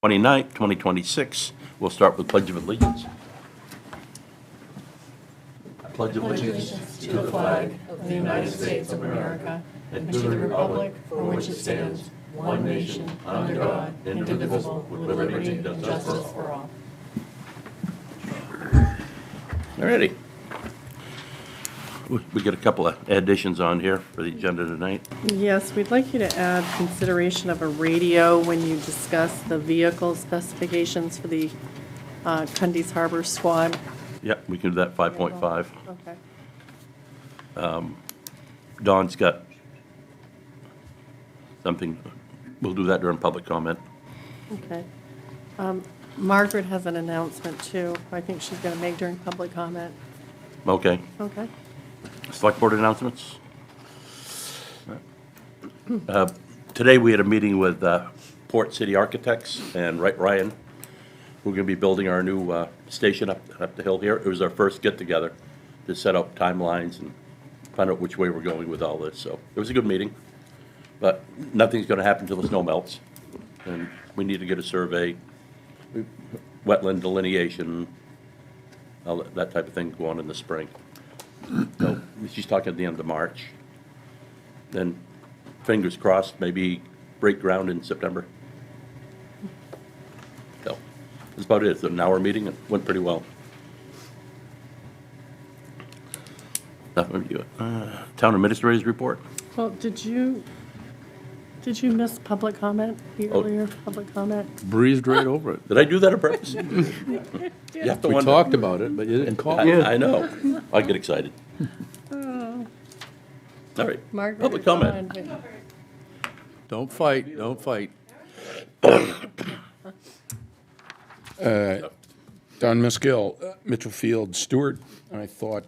29th, 2026. We'll start with Pledge of Allegiance. I pledge allegiance To the flag of the United States of America and to the republic for which it stands, one nation, under God, indivisible, with liberty and justice for all. All righty. We get a couple of additions on here for the agenda tonight. Yes, we'd like you to add consideration of a radio when you discuss the vehicle specifications for the Cundy's Harbor Squad. Yep, we can do that 5.5. Okay. Don's got something. We'll do that during public comment. Okay. Margaret has an announcement, too, I think she's going to make during public comment. Okay. Okay. Select Board announcements. Today, we had a meeting with Port City Architects and Ryan. We're going to be building our new station up the hill here. It was our first get-together to set up timelines and find out which way we're going with all this. So it was a good meeting, but nothing's going to happen until the snow melts. And we need to get a survey, wetland delineation, all that type of thing going in the spring. So she's talking at the end of March. Then, fingers crossed, maybe break ground in September. So that's about it. It's an hour meeting. It went pretty well. Town administrators report. Well, did you miss public comment, the earlier public comment? Breezed right over it. Did I do that on purpose? You have to We wonder. talked about it, but you didn't call. I know. I get excited. Oh, All right. Margaret. Public is comment. on, but- Don't fight, don't fight. Don Miskill, Mitchell Field, Stewart. I thought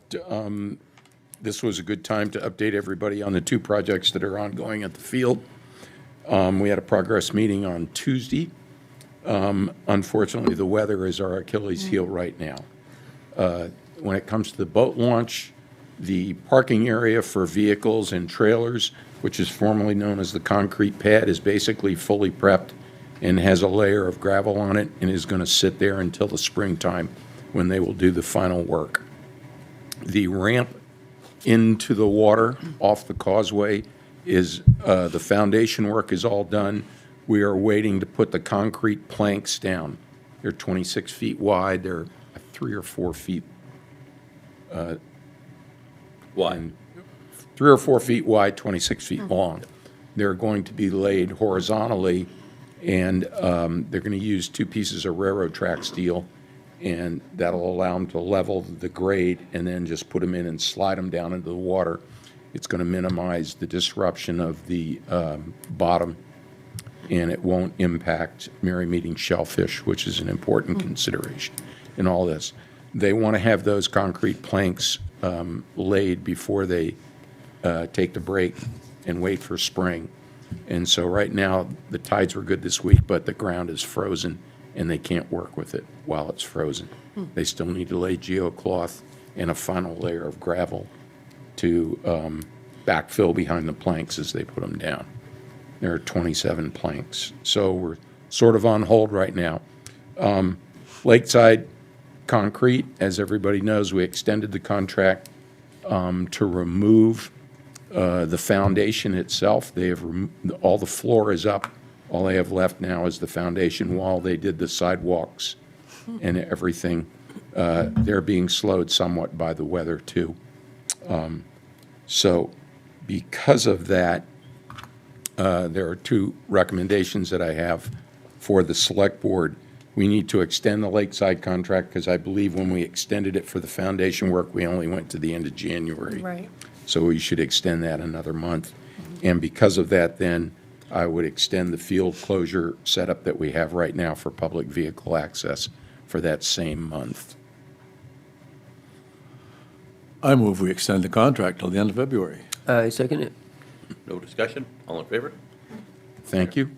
this was a good time to update everybody on the two projects that are ongoing at the field. We had a progress meeting on Tuesday. Unfortunately, the weather is our Achilles heel right now. When it comes to the boat launch, the parking area for vehicles and trailers, which is formerly known as the concrete pad, is basically fully prepped and has a layer of gravel on it and is going to sit there until the springtime when they will do the final work. The ramp into the water off the causeway is, the foundation work is all done. We are waiting to put the concrete planks down. They're 26 feet wide. They're 3 or 4 feet. Why? 3 or 4 feet wide, 26 feet long. They're going to be laid horizontally, and they're going to use 2 pieces of railroad track steel, and that'll allow them to level the grade and then just put them in and slide them down into the water. It's going to minimize the disruption of the bottom, and it won't impact Merry Meeting shellfish, which is an important consideration in all this. They want to have those concrete planks laid before they take the break and wait for spring. And so right now, the tides were good this week, but the ground is frozen, and they can't work with it while it's frozen. They still need to lay geocloth and a final layer of gravel to backfill behind the planks as they put them down. There are 27 planks. So we're sort of on hold right now. Lakeside Concrete, as everybody knows, we extended the contract to remove the foundation itself. They have all the floor is up. All they have left now is the foundation wall. They did the sidewalks and everything. They're being slowed somewhat by the weather, too. So because of that, there are 2 recommendations that I have for the Select Board. We need to extend the Lakeside contract because I believe when we extended it for the foundation work, we only went to the end of January. Right. So we should extend that another month. And because of that, then, I would extend the field closure setup that we have right now for public vehicle access for that same month. I move we extend the contract till the end of February. I second it. No discussion? All in favor? Thank you.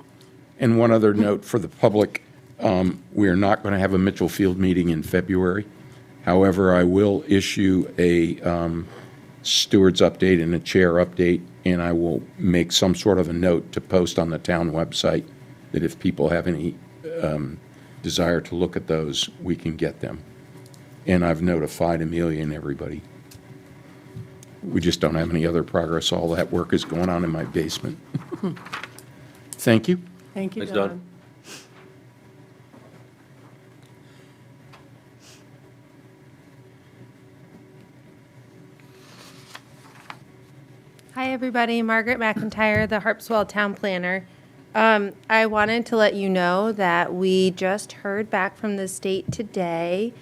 And one other note for the public, we are not going to have a Mitchell Field meeting in February. However, I will issue a steward's update and a chair update, and I will make some sort of a note to post on the town website that if people have any desire to look at those, we can get them. And I've notified Amelia and everybody. We just don't have any other progress. All that work is going on in my basement. Thank you. Thank you, Thanks, Don. Don. Hi, everybody. Margaret McIntyre, the Harpswell Town Planner. I wanted to let you know that we just heard back from the state today.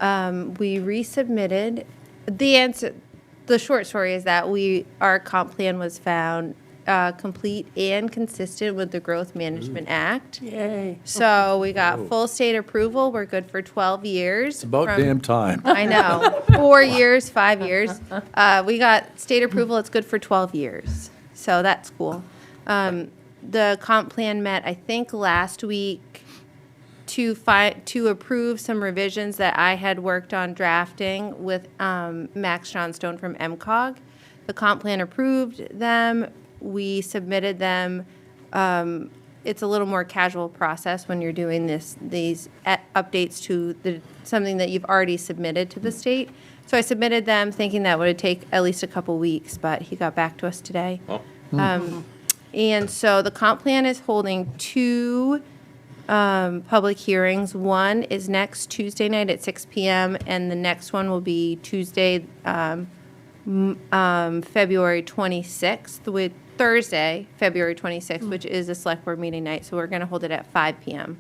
We resubmitted. The answer, the short story is that our comp plan was found complete and consistent with the Growth Management Act. Yay. So we got full state approval. We're good for 12 years. It's about from- damn time. I know. 4 years, 5 years. We got state approval. It's good for 12 years. So that's cool. The comp plan met, I think, last week to approve some revisions that I had worked on drafting with Max Johnstone from MCOG. The comp plan approved them. We submitted them. It's a little more casual process when you're doing these updates to something that you've already submitted to the state. So I submitted them thinking that would take at least a couple weeks, but he got back to us today. Oh, And so the comp plan is holding 2 public hearings. One is next Tuesday night at 6 p.m., and the next one will be Tuesday, February 26th, with Thursday, February 26th, which is a select board meeting night. So we're going to hold it at 5 p.m.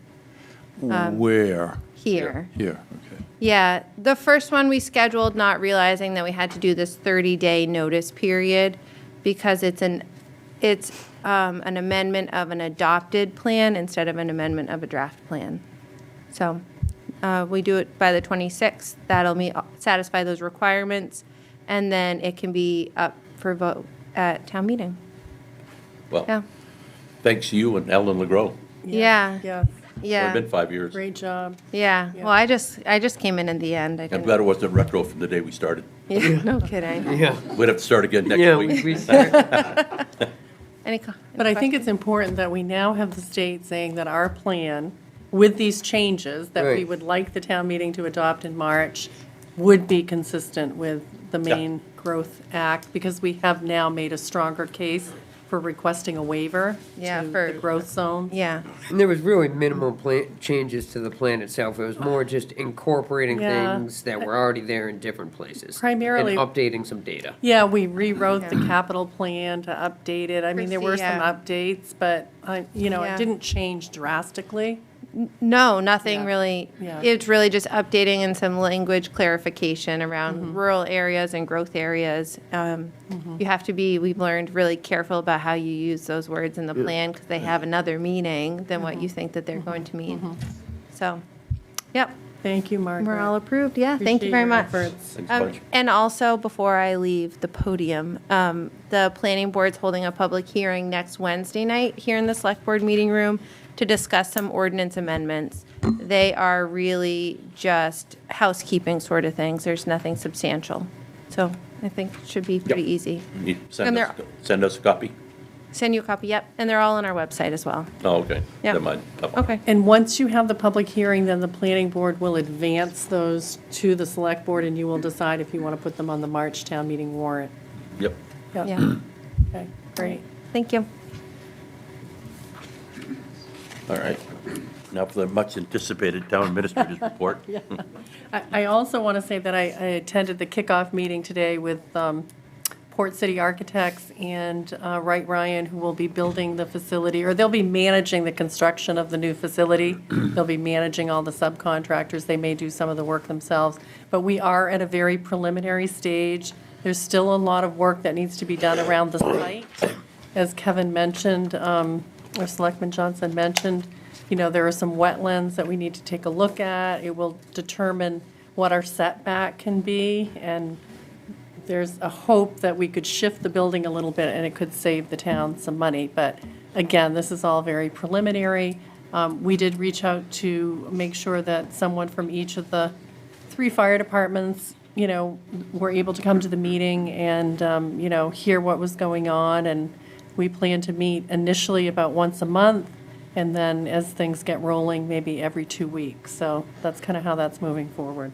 Where? here. Here, okay. Yeah, the first one we scheduled, not realizing that we had to do this 30-day notice period because it's an amendment of an adopted plan instead of an amendment of a draft plan. So we do it by the 26th. That'll satisfy those requirements, and then it can be up for vote at town meeting. Yeah. well, thanks to you and Ellen LeGros. Yeah. Yeah, It's Yeah. only been 5 years. great job. Yeah. Yeah. Well, I just came in the end. I I'm didn't. glad it wasn't retro from the day we started. Yeah, no kidding. Yeah, We'd have to start again next yeah, week. we But I think it's important that we now have the state saying that our plan, with these changes that we Right. would like the town meeting to adopt in March, would be consistent with the Maine Growth Act, because we have now made a stronger case for requesting a waiver Yeah, to for- the growth zone. Yeah. And there was really minimal changes to the plan itself. It was more just incorporating Yeah. things that were already there in different places. Primarily- And updating some data. Yeah, we rewrote the capital plan to update it. I mean, there were some Yeah. updates, but, Yeah. it didn't change drastically. No, nothing Yeah. really. Yeah. It's really just updating and some language clarification around rural areas and growth areas. You have to be, we've learned, really careful about how you use those words in the plan because they have another meaning than what you think that they're going to mean. So, yep, Thank you, Margaret. we're all approved. Yeah, thank you Appreciate very your much. efforts. Thanks a bunch. And also, before I leave the podium, the planning board's holding a public hearing next Wednesday night here in the select board meeting room to discuss some ordinance amendments. They are really just housekeeping sort of things. There's nothing substantial. So I think it should be pretty easy. You And they're- Send us a copy? Send you a copy, yep, and they're all on our website as well. Oh, okay. Yeah. Never mind. Okay. And once you have the public hearing, then the planning board will advance those to the select board, and you will decide if you want to put them on the March town meeting warrant. Yep. Yep. Yeah, Okay, great. thank you. All right. Now for the much anticipated town administrator's report. I also want to say that I attended the kickoff meeting today with Port City Architects and Wright Ryan, who will be building the facility, or they'll be managing the construction of the new facility. They'll be managing all the subcontractors. They may do some of the work themselves. But we are at a very preliminary stage. There's still a lot of work that needs to be done around the site. As Kevin mentioned, or Selectman Johnson mentioned, there are some wetlands that we need to take a look at. It will determine what our setback can be, and there's a hope that we could shift the building a little bit and it could save the town some money. But again, this is all very preliminary. We did reach out to make sure that someone from each of the 3 fire departments, were able to come to the meeting and, hear what was going on. And we plan to meet initially about once a month And then as things get rolling, maybe every 2 weeks. So that's kind of how that's moving forward.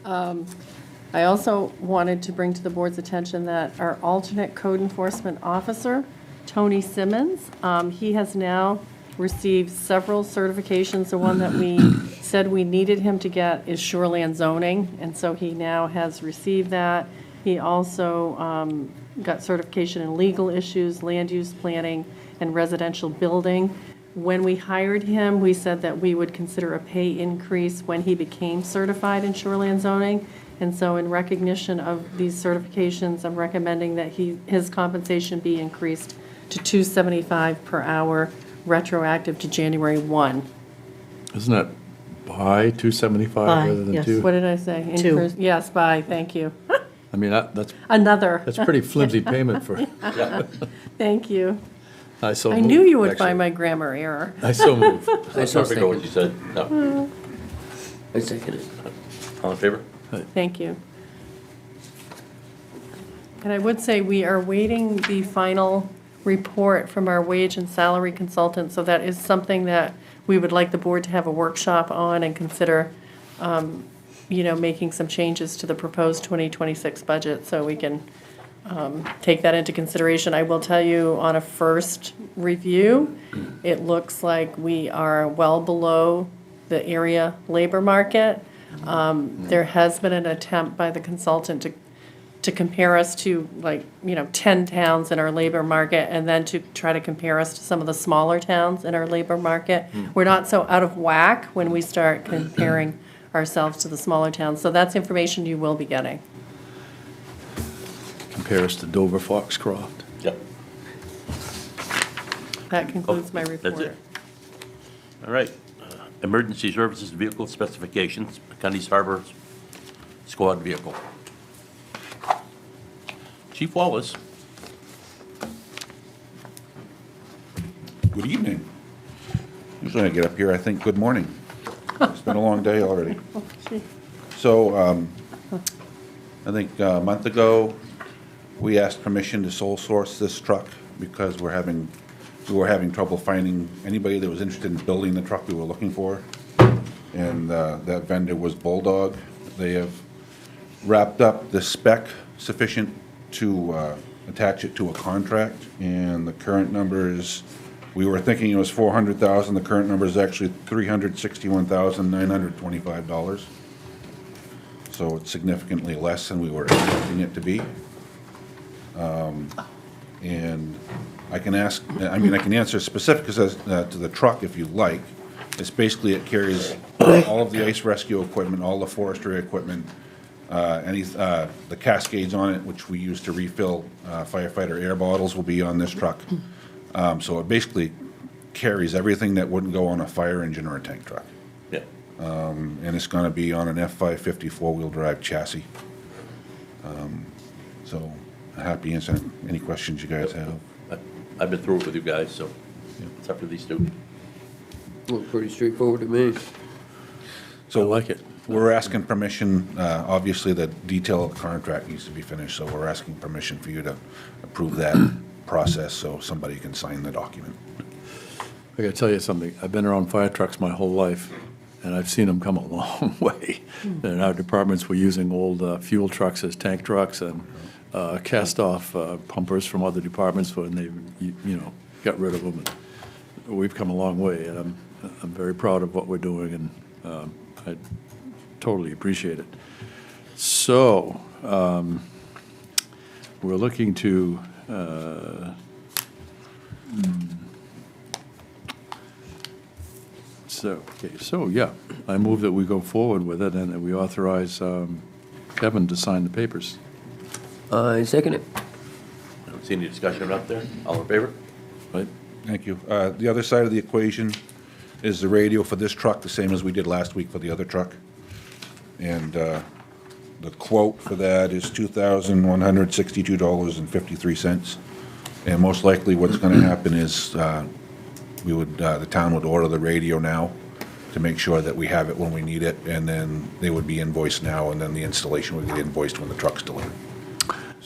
I also wanted to bring to the board's attention that our alternate code enforcement officer, Tony Simmons, he has now received several certifications. The one that we said we needed him to get is shoreland zoning, and so he now has received that. He also got certification in legal issues, land use planning, and residential building. When we hired him, we said that we would consider a pay increase when he became certified in shoreland zoning. And so in recognition of these certifications, I'm recommending that his compensation be increased to $275 per hour, retroactive to January 1. Isn't that by 275 By, rather than yes. 2? What did I say? Two. Increase- Yes, by, thank you. I mean, that's Another, pretty flimsy payment for, thank you. I so I moved, knew you would actually. find my grammar error. I so move. I I so forgot what second. you said. No. I second it. All in favor? Thank you. And I would say we are waiting the final report from our wage and salary consultant, so that is something that we would like the board to have a workshop on and consider, making some changes to the proposed 2026 budget, so we can take that into consideration. I will tell you, on a first review, it looks like we are well below the area labor market. There has been an attempt by the consultant to compare us to 10 towns in our labor market, and then to try to compare us to some of the smaller towns in our labor market. We're not so out of whack when we start comparing ourselves to the smaller towns. So that's information you will be getting. Compare us to Dover Foxcroft. Yep. That concludes my That's report. it. All right. Emergency Services Vehicle Specifications, County's Harbor Squad Vehicle. Chief Wallace. Good evening. Usually I get up here, I think, good morning. It's been a long day already. So, I think a month ago, we asked permission to sole source this truck because we were having trouble finding anybody that was interested in building the truck we were looking for. And that vendor was Bulldog. They have wrapped up the spec sufficient to attach it to a contract, and the current number is, we were thinking it was $400,000, the current number is actually $361,925. So it's significantly less than we were expecting it to be. And I can answer specifics as to the truck if you like. It's basically, it carries all of the ice rescue equipment, all the forestry equipment, the cascades on it, which we use to refill firefighter air bottles, will be on this truck. So it basically carries everything that wouldn't go on a fire engine or a tank truck. Yeah. And it's gonna be on an F-550 four-wheel drive chassis. So, happy to answer any questions you guys have. I've been through it with you guys, so it's up to these two. Looked pretty straightforward to me. I like it. We're asking permission, obviously, the detail of the contract needs to be finished, so we're asking permission for you to approve that process so somebody can sign the document. I gotta tell you something, I've been around fire trucks my whole life, and I've seen them come a long way. In our departments, we're using old fuel trucks as tank trucks, and cast-off pumpers from other departments when they, got rid of them. And we've come a long way, and I'm very proud of what we're doing, and I totally appreciate it. So, we're looking to, I move that we go forward with it and that we authorize Kevin to sign the papers. I second it. I don't see any discussion up there. All in favor? Right? Thank you. The other side of the equation is the radio for this truck, the same as we did last week for the other truck. And the quote for that is $2,162.53. And most likely what's gonna happen is, the town would order the radio now to make sure that we have it when we need it, and then they would be invoiced now, and then the installation would get invoiced when the truck's delivered.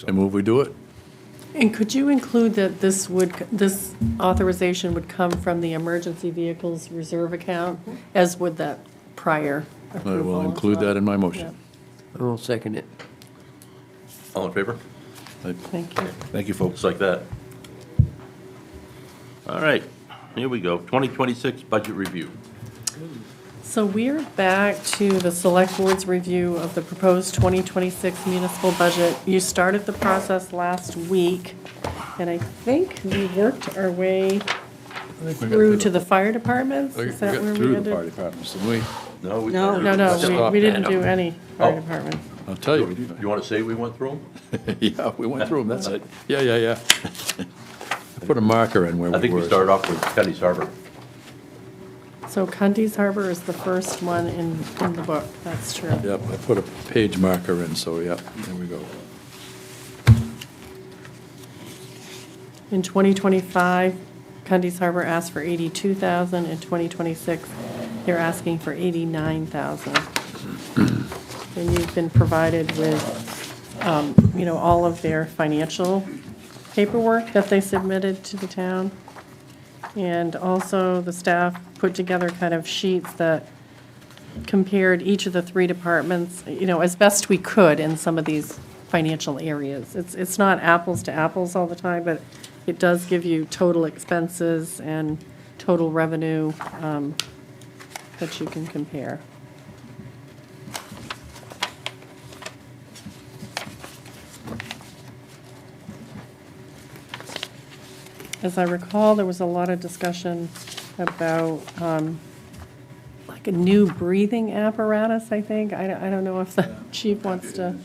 I move we do it. And could you include that this authorization would come from the emergency vehicles reserve account, as would that prior I approval? will as include well? that in my motion. I will second it. All in favor? Yeah, thank you. Thank you, folks. Just like that. All right, here we go. 2026 budget review. So we're back to the Select Board's review of the proposed 2026 municipal budget. You started the process last week, and I think we worked our way through to the fire departments. Is that where we Through the ended? fire departments, didn't we? No, we. No, we didn't do any fire Oh. department. I'll tell you, we did. You want to say we went through them? Yeah, we went through them, that's it. Yeah. I put a marker in where we were. I think we started off with Kenny's Harbor. So Cundy's Harbor is the first one in the book, that's true. Yep, I put a page marker in, so, yep, there we go. In 2025, Cundy's Harbor asked for 82,000. In 2026, they're asking for 89,000. And you've been provided with, all of their financial paperwork that they submitted to the town. And also, the staff put together kind of sheets that compared each of the three departments, as best we could in some of these financial areas. It's not apples to apples all the time, but it does give you total expenses and total revenue that you can compare. As I recall, there was a lot of discussion about like a new breathing apparatus, I think. I don't know if the chief wants to,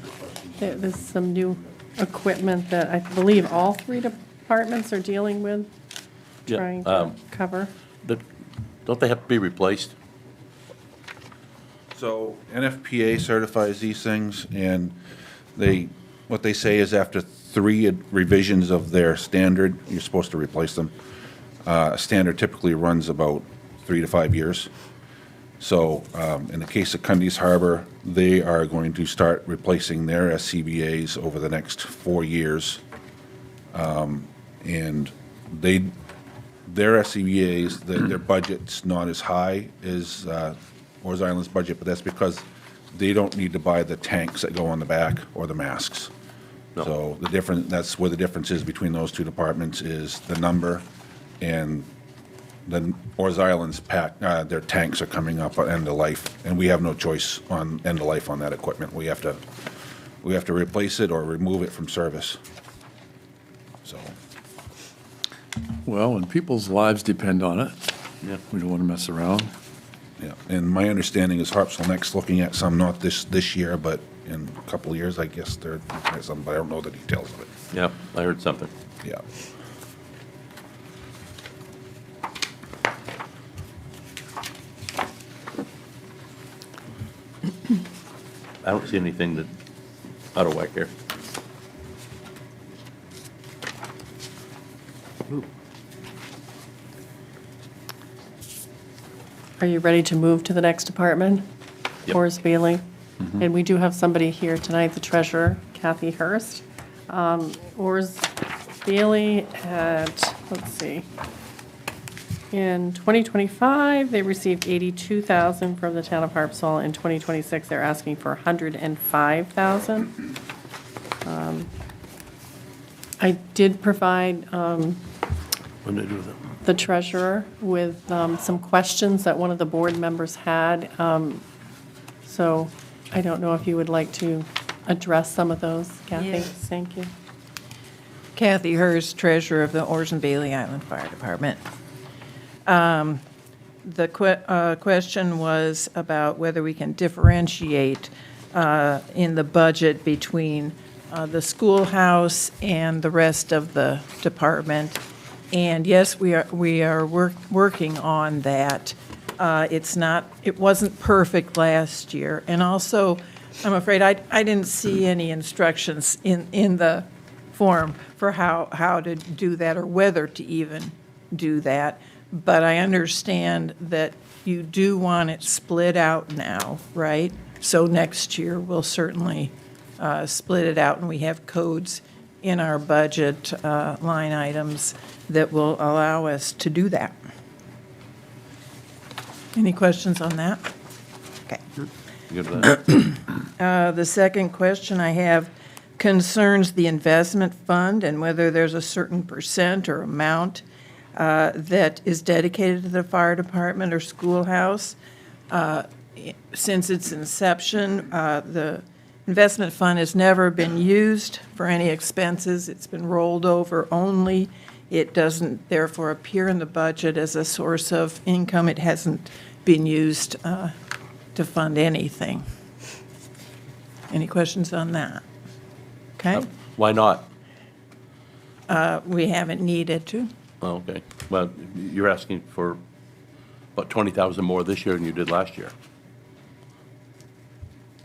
there's some new equipment that I believe all three departments are dealing with, Yeah, trying to cover. But don't they have to be replaced? So NFPA certifies these things, and what they say is after 3 revisions of their standard, you're supposed to replace them. Standard typically runs about 3 to 5 years. So in the case of Cundy's Harbor, they are going to start replacing their SCBA's over the next 4 years. And their SCBA's, their budget's not as high as Oars Island's budget, but that's because they don't need to buy the tanks that go on the back or the masks. No. So that's where the difference is between those two departments, is the number, and then Oars Island's their tanks are coming up on end of life, and we have no choice on end of life on that equipment. We have to replace it or remove it from service. So, Well, and people's lives depend on it. Yeah. We don't want to mess around. yeah, and my understanding is Harpswell next looking at some, not this year, but in a couple of years, I guess they're looking at some, but I don't know the details of it. Yeah, I heard something. Yeah. I don't see anything that out of whack here. Are you ready to move to the next department? Yep. Horace Bailey? And we do have somebody here tonight, the treasurer, Kathy Hurst. Horace Bailey had, let's see, in 2025, they received 82,000 from the town of Harpswell. In 2026, they're asking for 105,000. I did provide What did they do with it? the treasurer with some questions that one of the board members had. So I don't know if you would like to address some of those, Kathy? Yes. Thank you. Kathy Hurst, treasurer of the Oars and Bailey Island Fire Department. The question was about whether we can differentiate in the budget between the schoolhouse and the rest of the department. And yes, we are working on that. It wasn't perfect last year. And also, I'm afraid I didn't see any instructions in the form for how to do that or whether to even do that. But I understand that you do want it split out now, right? So next year, we'll certainly split it out, and we have codes in our budget line items that will allow us to do that. Any questions on that? Okay. You good with that? The second question I have concerns the investment fund and whether there's a certain percent or amount that is dedicated to the fire department or schoolhouse. Since its inception, the investment fund has never been used for any expenses. It's been rolled over only. It doesn't therefore appear in the budget as a source of income. It hasn't been used to fund anything. Any questions on that? Okay, Why not? we haven't needed to. Oh, okay. Well, you're asking for, about 20,000 more this year than you did last year.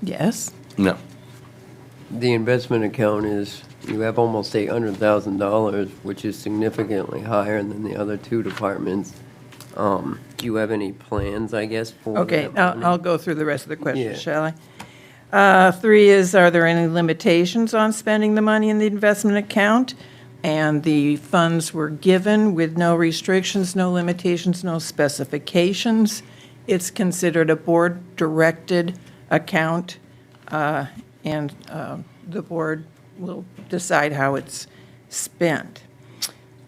Yes, No. The investment account is, you have almost $800,000, which is significantly higher than the other two departments. Do you have any plans, I guess, for okay, that money? I'll go through the rest of the Yeah. questions, shall I? 3 is, are there any limitations on spending the money in the investment account? And the funds were given with no restrictions, no limitations, no specifications. It's considered a board-directed account, and the board will decide how it's spent.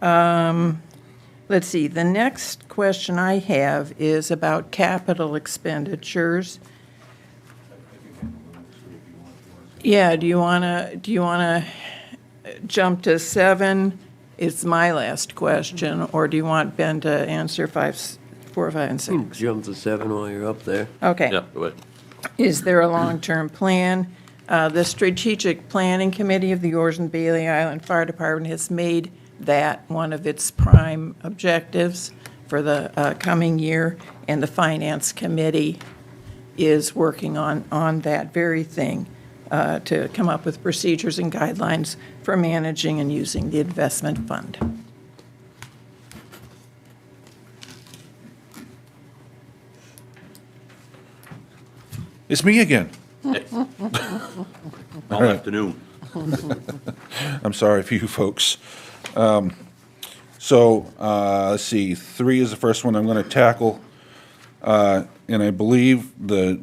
Let's see, the next question I have is about capital expenditures. Yeah, do you want to jump to 7? It's my last question, or do you want Ben to answer 4, 5, and 6? Jump to 7 while you're up there. Okay. Yeah, go ahead. Is there a long-term plan? The Strategic Planning Committee of the Orrs and Bailey Island Fire Department has made that one of its prime objectives for the coming year, and the Finance Committee is working on that very thing to come up with procedures and guidelines for managing and using the investment fund. It's me again. All afternoon. I'm sorry for you folks. Let's see, 3 is the first one I'm going to tackle. And I believe the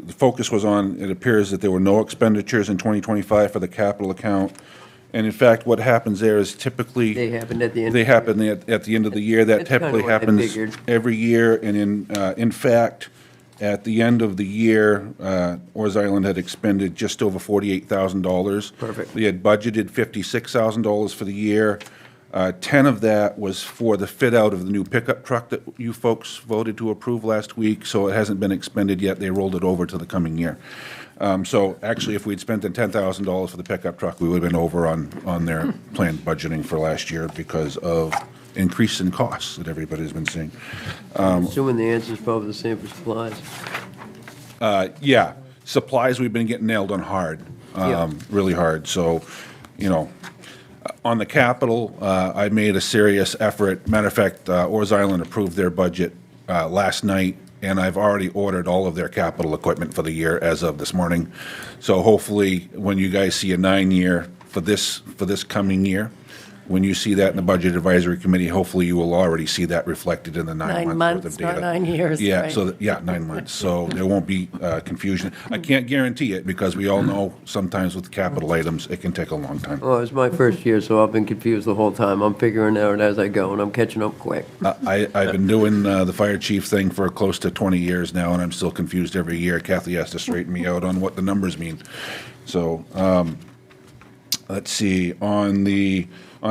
focus was on, it appears that there were no expenditures in 2025 for the capital account. And in fact, what happens there is typically. They happened at the end. They happen at the end of the year. That That's kinda typically what I happens figured. every year. And in fact, at the end of the year, Orrs Island had expended just over $48,000. Perfect. They had budgeted $56,000 for the year. 10 of that was for the fit-out of the new pickup truck that you folks voted to approve last week, so it hasn't been expended yet. They rolled it over to the coming year. So actually, if we'd spent the $10,000 for the pickup truck, we would have been over on their planned budgeting for last year because of increase in costs that everybody's been seeing. Assuming the answer's probably the same for supplies. Yeah, supplies, we've been getting nailed on hard, Yeah. really hard. So, on the capital, I made a serious effort. Matter of fact, Orrs Island approved their budget last night, and I've already ordered all of their capital equipment for the year as of this morning. So hopefully, when you guys see a 9-year for this coming year, when you see that in the Budget Advisory Committee, hopefully you will already see that reflected in the 9 9 months worth of months, data. not 9 years, Yeah, right. so, 9 months. So there won't be confusion. I can't guarantee it because we all know sometimes with capital items, it can take a long time. Well, it's my first year, so I've been confused the whole time. I'm figuring it out as I go, and I'm catching up quick. I've been doing the fire chief thing for close to 20 years now, and I'm still confused every year. Kathy has to straighten me out on what the numbers mean. So, let's see, on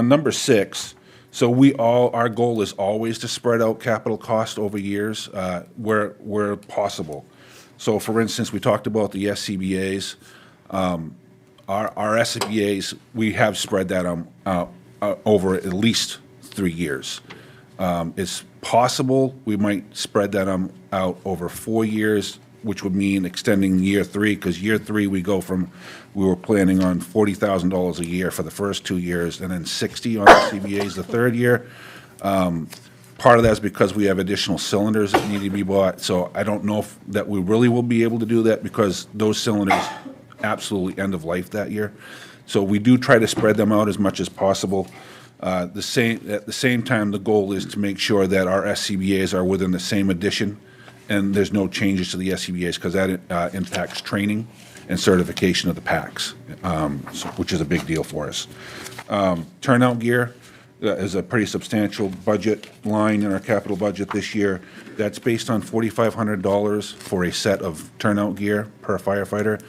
number 6, so our goal is always to spread out capital cost over years, where possible. So for instance, we talked about the SCBA's. Our SCBA's, we have spread that over at least 3 years. It's possible we might spread that out over 4 years, which would mean extending year 3, because year 3 we were planning on $40,000 a year for the first 2 years, and then $60 on the CBA's the third year. Part of that is because we have additional cylinders that need to be bought, so I don't know that we really will be able to do that because those cylinders absolutely end of life that year. So we do try to spread them out as much as possible. At the same time, the goal is to make sure that our SCBA's are within the same edition, and there's no changes to the SCBA's, because that impacts training and certification of the packs, which is a big deal for us. Turnout gear is a pretty substantial budget line in our capital budget this year. That's based on $4,500 for a set of turnout gear per firefighter.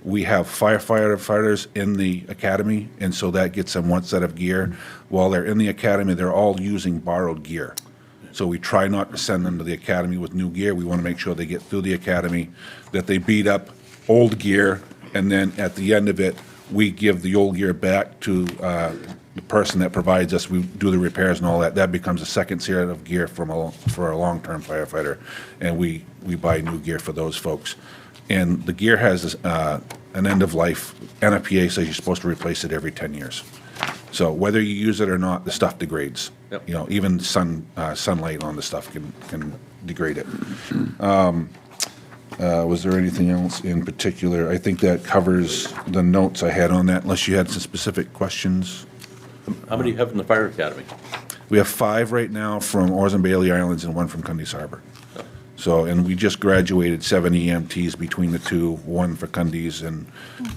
We have firefighters in the academy, and so that gets them one set of gear. While they're in the academy, they're all using borrowed gear. So we try not to send them to the academy with new gear. We want to make sure they get through the academy, that they beat up old gear, and then at the end of it, we give the old gear back to the person that provides us. We do the repairs and all that. That becomes a second set of gear for a long-term firefighter, and we buy new gear for those folks. And the gear has an end-of-life. NFPA says you're supposed to replace it every 10 years. So whether you use it or not, the stuff degrades. Yep. You know, even sunlight on the stuff can degrade it. Was there anything else in particular? I think that covers the notes I had on that, unless you had some specific questions. How many do you have in the fire academy? We have 5 right now from Orrs and Bailey Islands and 1 from Cundy's Harbor. So, and we just graduated 7 EMTs between the two, 1 for Cundy's and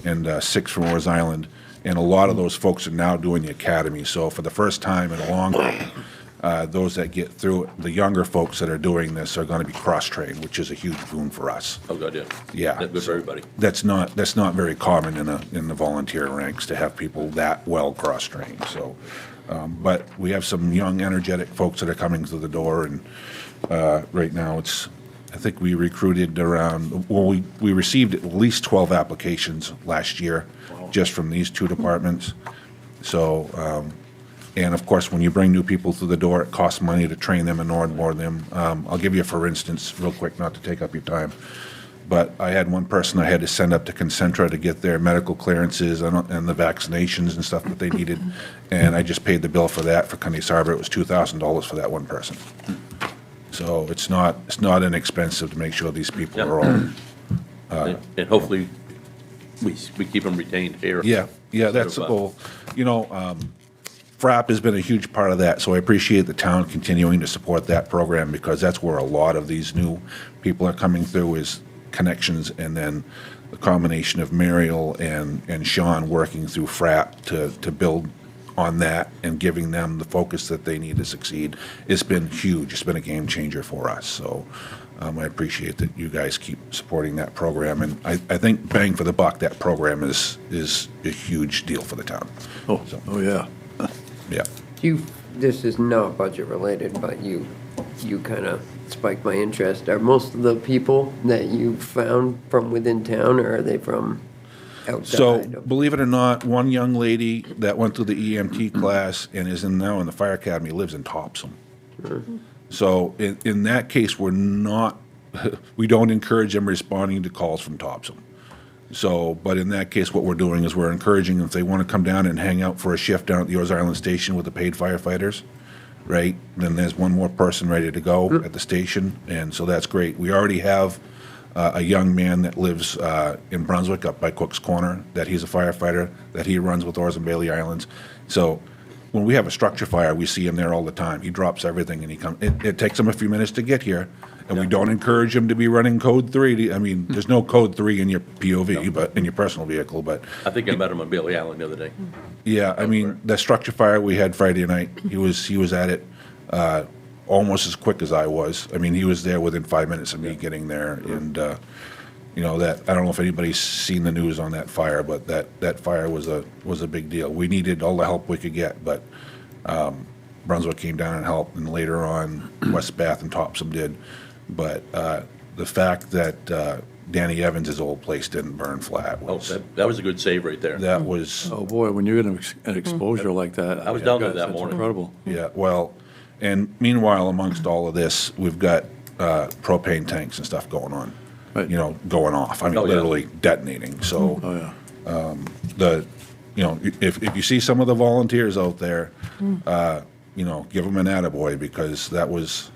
6 from Orrs Island. And a lot of those folks are now doing the academy. So for the first time in a long time, those that get through it, the younger folks that are doing this are going to be cross-trained, which is a huge boon for us. Oh, God, yeah. Yeah. That's good for everybody. That's not very common in the volunteer ranks to have people that well cross-trained. So, but we have some young, energetic folks that are coming through the door, and right now I think we recruited around, well, we received at least 12 applications last year, just from these 2 departments. So, and of course, when you bring new people through the door, it costs money to train them and onboard them. I'll give you, for instance, real quick, not to take up your time, but I had one person I had to send up to Concentra to get their medical clearances and the vaccinations and stuff that they needed, and I just paid the bill for that for Cundy's Harbor. It was $2,000 for that one person. So it's not inexpensive to make sure these people are all. And hopefully, we keep them retained here. Yeah, that's the goal. You know, FRAP has been a huge part of that, so I appreciate the town continuing to support that program, because that's where a lot of these new people are coming through, is connections, and then the combination of Mariel and Sean working through FRAP to build on that and giving them the focus that they need to succeed. It's been huge. It's been a game changer for us. So I appreciate that you guys keep supporting that program. And I think bang for the buck, that program is a huge deal for the town. Oh, yeah. Yeah. This is not budget related, but you kind of spiked my interest. Are most of the people that you found from within town, or are they from outside? So, believe it or not, one young lady that went through the EMT class and is now in the fire academy lives in Topsom. So, in that case, we don't encourage them responding to calls from Topsom. So, but in that case, what we're doing is we're encouraging them, if they want to come down and hang out for a shift down at the Orrs Island Station with the paid firefighters, right, then there's one more person ready to go at the station, and so that's great. We already have a young man that lives in Brunswick up by Cook's Corner, that he's a firefighter, that he runs with Orrs and Bailey Islands. So when we have a structure fire, we see him there all the time. He drops everything and he comes. It takes him a few minutes to get here, and we don't encourage him to be running code 3. I mean, there's no code 3 in your POV, but in your personal vehicle, but. I think I met him on Bailey Island the other day. Yeah, I mean, the structure fire we had Friday night, he was at it almost as quick as I was. I mean, he was there within 5 minutes of me getting there, and you know, that, I don't know if anybody's seen the news on that fire, but that fire was a big deal. We needed all the help we could get, but Brunswick came down and helped, and later on West Bath and Topsom did. But the fact that Danny Evans' old place didn't burn flat Oh, was, that was a good save right there. that was, Oh, boy, when you're in an exposure like that. I was down there that that's morning. incredible. yeah, well, and meanwhile, amongst all of this, we've got propane tanks and stuff going on. Right. You know, going off. I mean, Oh, yeah. literally detonating. So Oh, yeah. you know, if you see some of the volunteers out there, you know, give them an attaboy, because that was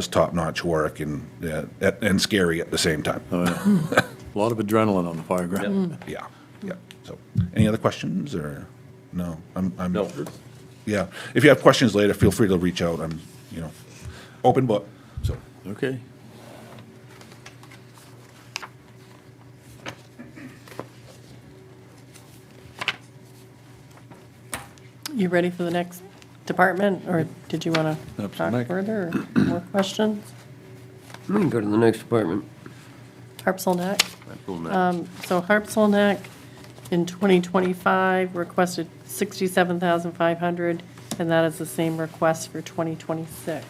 top-notch work and scary at the same time. Oh, yeah. A lot of adrenaline on the fire ground. Yeah. Yeah, so, any other questions, or, no? I'm No. Yeah, if you have questions later, feel free to reach out, I'm, open book, so. Okay. You ready for the next department, or did you want to Up to talk next. further, or more questions? We can go to the next department. Harpswell Neck. Absolutely. So Harpswell Neck in 2025 requested $67,500, and that is the same request for 2026.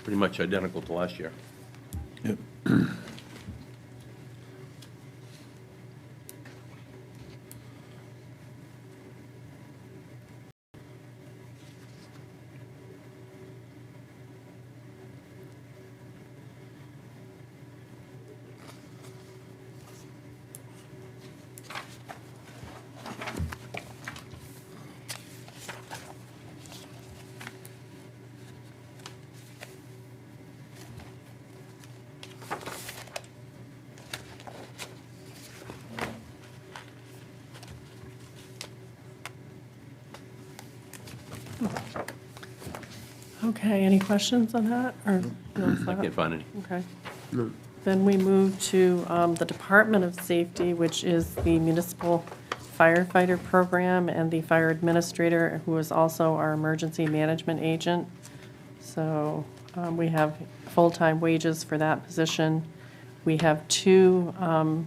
Pretty much identical to last year. Yep. Okay, any questions on that, or? I can't find any. Okay. Then we move to the Department of Safety, which is the Municipal Firefighter Program, and the Fire Administrator, who is also our Emergency Management Agent. So we have full-time wages for that position. We have two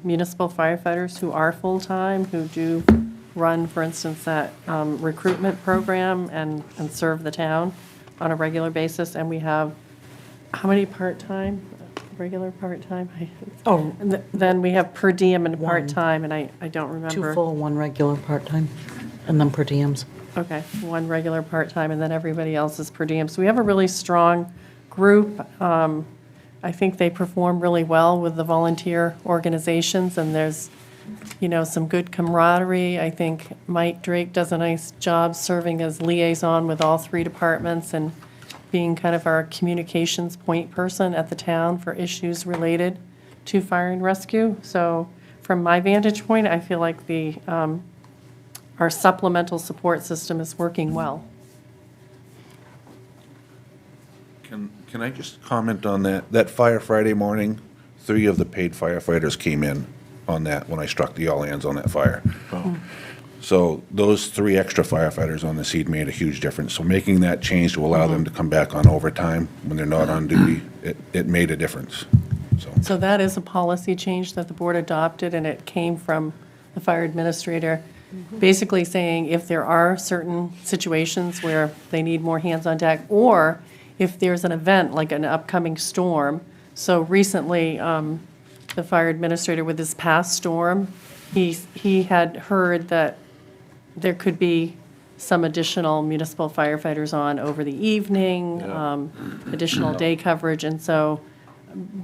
municipal firefighters who are full-time, who do run, for instance, that recruitment program and serve the town on a regular basis. And we have, how many part-time, regular part-time? Oh. And then we have per diem and One. part-time, and I don't remember. 2 full, 1 regular part-time, and then per diems. Okay, 1 regular part-time, and then everybody else is per diem. So we have a really strong group. I think they perform really well with the volunteer organizations, and there's, some good camaraderie. I think Mike Drake does a nice job serving as liaison with all 3 departments and being kind of our communications point person at the town for issues related to fire and rescue. So from my vantage point, I feel like our supplemental support system is working well. Can I just comment on that? That fire Friday morning, 3 of the paid firefighters came in on that when I struck the all hands on that fire. So those 3 extra firefighters on the scene made a huge difference. So making that change to allow them to come back on overtime when they're not on duty, it made a difference. So that is a policy change that the board adopted, and it came from the fire administrator, basically saying if there are certain situations where they need more hands on deck, or if there's an event like an upcoming storm. So recently, the fire administrator with this past storm, he had heard that there could be some additional municipal firefighters on over the evening, additional day coverage. And so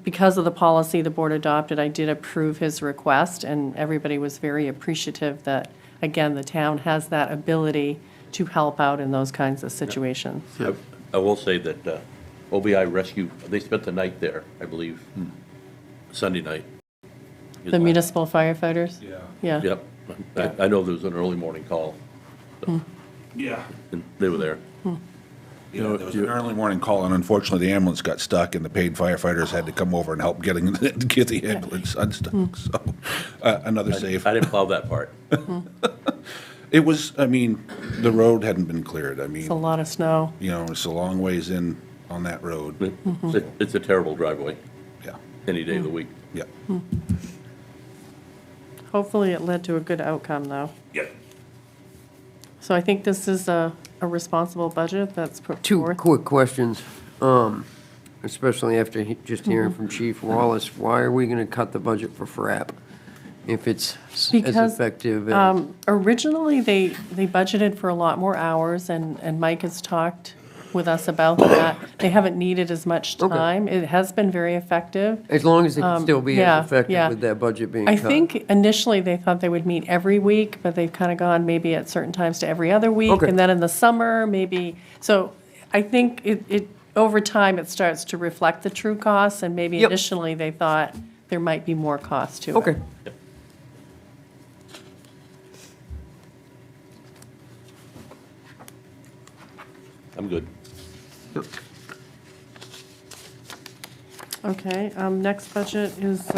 because of the policy the board adopted, I did approve his request, and everybody was very appreciative that, again, the town has that ability to help out in those kinds of situations. I will say that OBI Rescue, they spent the night there, I believe, Sunday night. The municipal firefighters? Yeah. Yep. I know there was an early morning call. Yeah. And they were there. There was an early morning call, and unfortunately, the ambulance got stuck, and the paid firefighters had to come over and help get the ambulance unstuck. So, another save. I didn't plow that part. It was, the road hadn't been cleared. It's a lot of snow. It's a long ways in on that road. It's a terrible driveway, Yeah, any day of the week. yeah. Hopefully it led to a good outcome, though. Yeah. So I think this is a a responsible budget that's put Two forth. quick questions, especially after just hearing from Chief Wallace. Why are we going to cut the budget for FRAP if it's as Because, effective as? Originally, they budgeted for a lot more hours, and Mike has talked with us about that. They haven't needed as much Okay. time. It has been very effective. As long as it can still be yeah, as effective yeah. with that budget being I cut. think initially they thought they would meet every week, but they've kind of gone maybe at certain times to every other week. Okay. And then in the summer, maybe, so I think it over time, it starts to reflect the true costs, and maybe Yep. initially they thought there might be more cost to it. Okay. I'm good. Okay, next budget is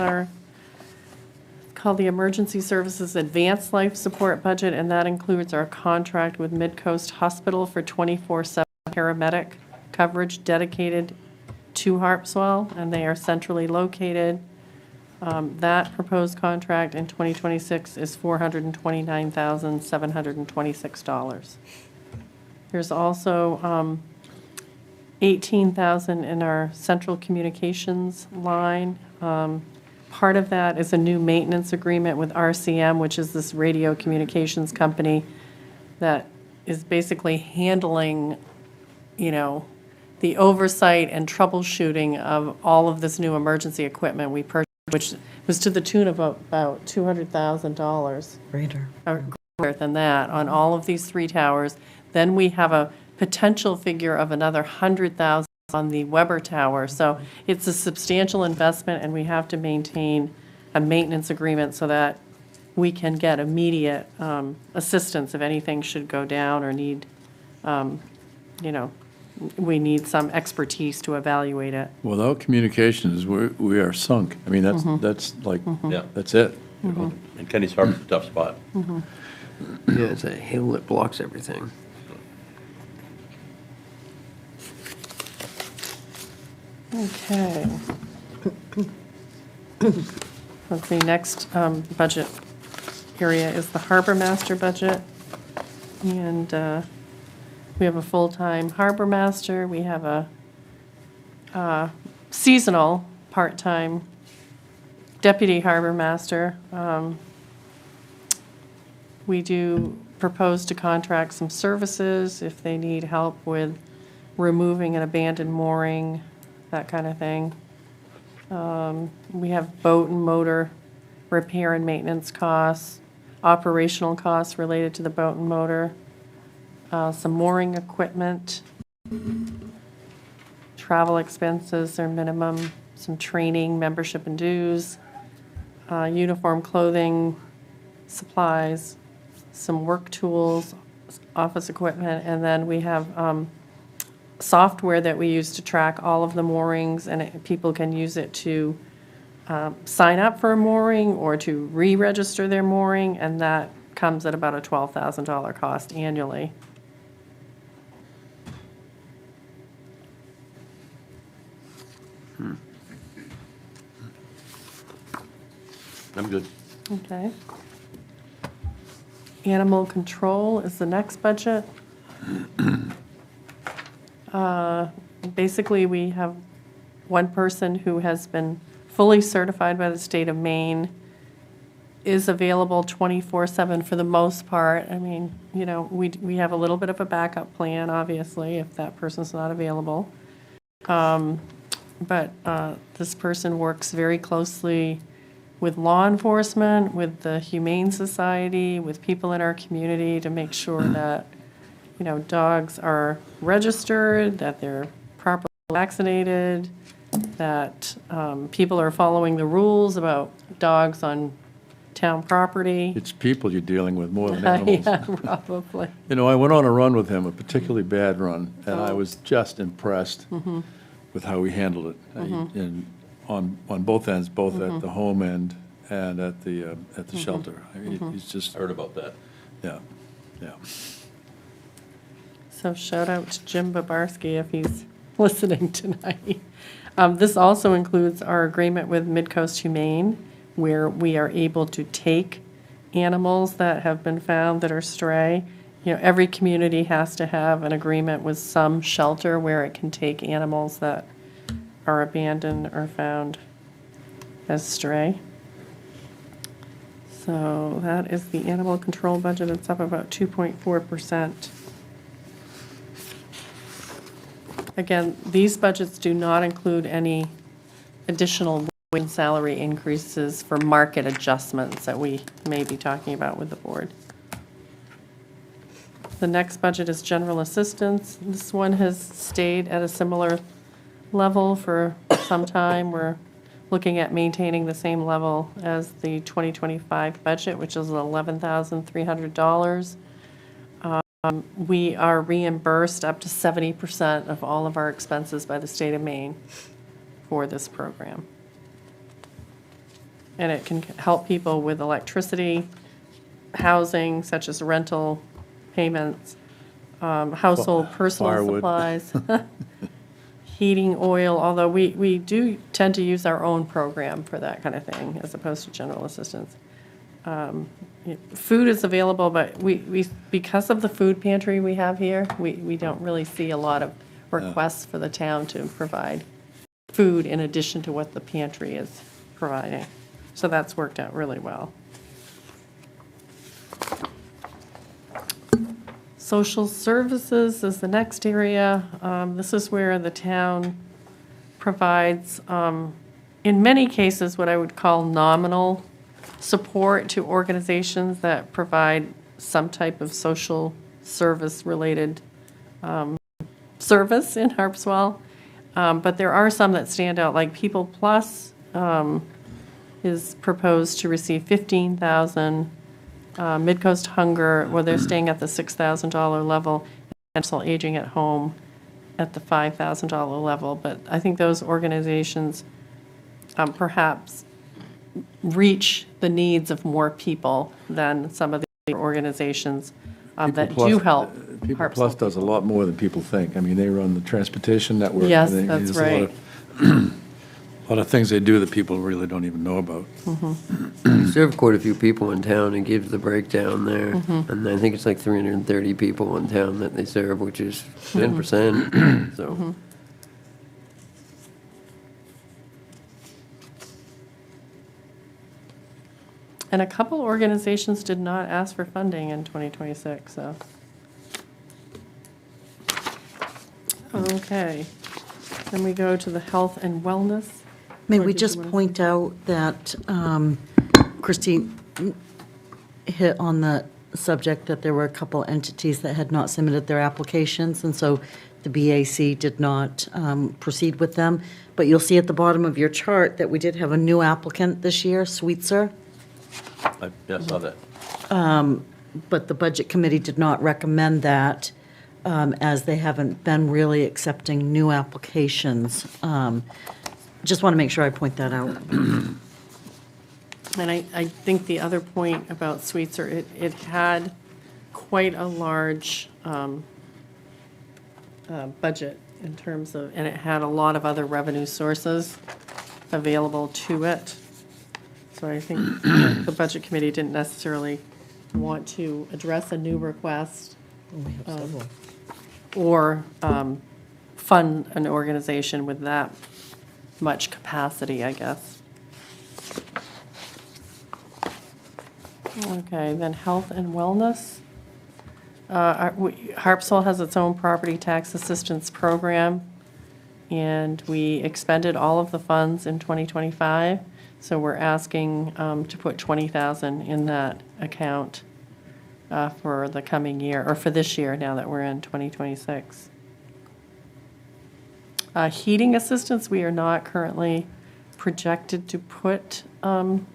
called the Emergency Services Advanced Life Support Budget, and that includes our contract with Midcoast Hospital for 24/7 paramedic coverage dedicated to Harpswell, and they are centrally located. That proposed contract in 2026 is $429,726. There's also 18,000 in our central communications line. Part of that is a new maintenance agreement with RCM, which is this radio communications company that is basically handling, the oversight and troubleshooting of all of this new emergency equipment we purchased, which was to the tune of about $200,000 Greater. or greater than that on all of these three towers. Then we have a potential figure of another 100,000 on the Weber Tower. So it's a substantial investment, and we have to maintain a maintenance agreement so that we can get immediate assistance if anything should go down or need, we need some expertise to evaluate it. Without communications, we are sunk. I mean, that's like, Yeah. that's it. And Kenny's Harbor's a tough spot. Yeah, it's a hill that blocks everything. Okay. Let's see, next budget area is the harbor master budget. And we have a full-time harbor master. We have a seasonal, part-time deputy harbor master. We do propose to contract some services if they need help with removing an abandoned mooring, that kind of thing. We have boat and motor repair and maintenance costs, operational costs related to the boat and motor, some mooring equipment, travel expenses are minimum, some training, membership and dues, uniform clothing, supplies, some work tools, office equipment, and then we have software that we use to track all of the moorings, and people can use it to sign up for a mooring or to re-register their mooring, and that comes at about a $12,000 cost annually. I'm good. Okay. Animal control is the next budget. Basically, we have one person who has been fully certified by the state of Maine, is available 24/7 for the most part. I mean, we have a little bit of a backup plan, obviously, if that person's not available. But this person works very closely with law enforcement, with the Humane Society, with people in our community to make sure that, dogs are registered, that they're properly vaccinated, that people are following the rules about dogs on town property. It's people you're dealing with more than animals. Yeah, probably. I went on a run with him, a particularly bad run, and I was just impressed with how he handled it. And on both ends, both at the home end and at the shelter. I mean, he's just, I heard about that. yeah. So shout out to Jim Babarski if he's listening tonight. This also includes our agreement with Midcoast Humane, where we are able to take animals that have been found that are stray every community has to have an agreement with some shelter where it can take animals that are abandoned or found as stray. So that is the animal control budget. It's up about 2.4%. Again, these budgets do not include any additional wage and salary increases for market adjustments that we may be talking about with the board. The next budget is general assistance. This one has stayed at a similar level for some time. We're looking at maintaining the same level as the 2025 budget, which is $11,300. We are reimbursed up to 70% of all of our expenses by the state of Maine for this program. And it can help people with electricity, housing, such as rental payments, household personal Firewood. supplies, heating, oil, although we do tend to use our own program for that kind of thing as opposed to general assistance. Food is available, but we because of the food pantry we have here, we don't really see a lot of requests for the town to provide food in addition to what the pantry is providing. So that's worked out really well. Social services is the next area. This is where the town provides, in many cases, what I would call nominal support to organizations that provide some type of social service-related service in Harpswell. But there are some that stand out, like People Plus is proposed to receive $15,000. Midcoast Hunger, where they're staying at the $6,000 level, and still Aging at Home at the $5,000 level. But I think those organizations perhaps reach the needs of more people than some of the organizations that People do Plus- help. People Harpswell Plus does a lot more than people think. I mean, they run the transportation network. Yes, and that's there's a lot right. of- a lot of things they do that people really don't even know about. We serve quite a few people in town and gives the breakdown there. And I think it's like 330 people in town that they serve, which is 10%. So And a couple organizations did not ask for funding in 2026, so. Okay, then we go to the health and wellness. May Or we did you just wanna- point out that Christine hit on the subject that there were a couple entities that had not submitted their applications, and so the BAC did not proceed with them. But you'll see at the bottom of your chart that we did have a new applicant this year, Sweetser, I saw that. but the Budget Committee did not recommend that, as they haven't been really accepting new applications. Just want to make sure I point that out. And I think the other point about Sweetser, it had quite a large budget in terms of, and it had a lot of other revenue sources available to it. So I think the Budget Committee didn't necessarily want to address a new request or fund an organization with that much capacity, I guess. Okay, then health and wellness. Harpswell has its own property tax assistance program, and we expended all of the funds in 2025. So we're asking to put $20,000 in that account for the coming year, or for this year now that we're in 2026. Heating assistance, we are not currently projected to put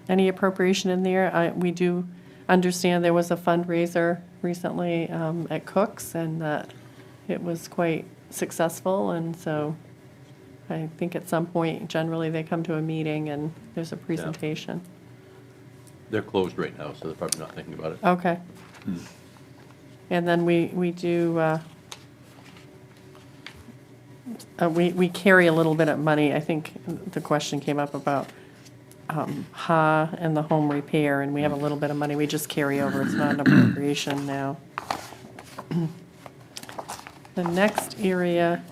any appropriation in there. We do understand there was a fundraiser recently at Cook's, and that it was quite successful, and so I think at some point, generally, they come to a meeting and there's a presentation. They're closed right now, so they're probably not thinking about it. Okay. And then we do, we carry a little bit of money. I think the question came up about HA and the home repair, and we have a little bit of money we just carry over. It's not an appropriation now. The next area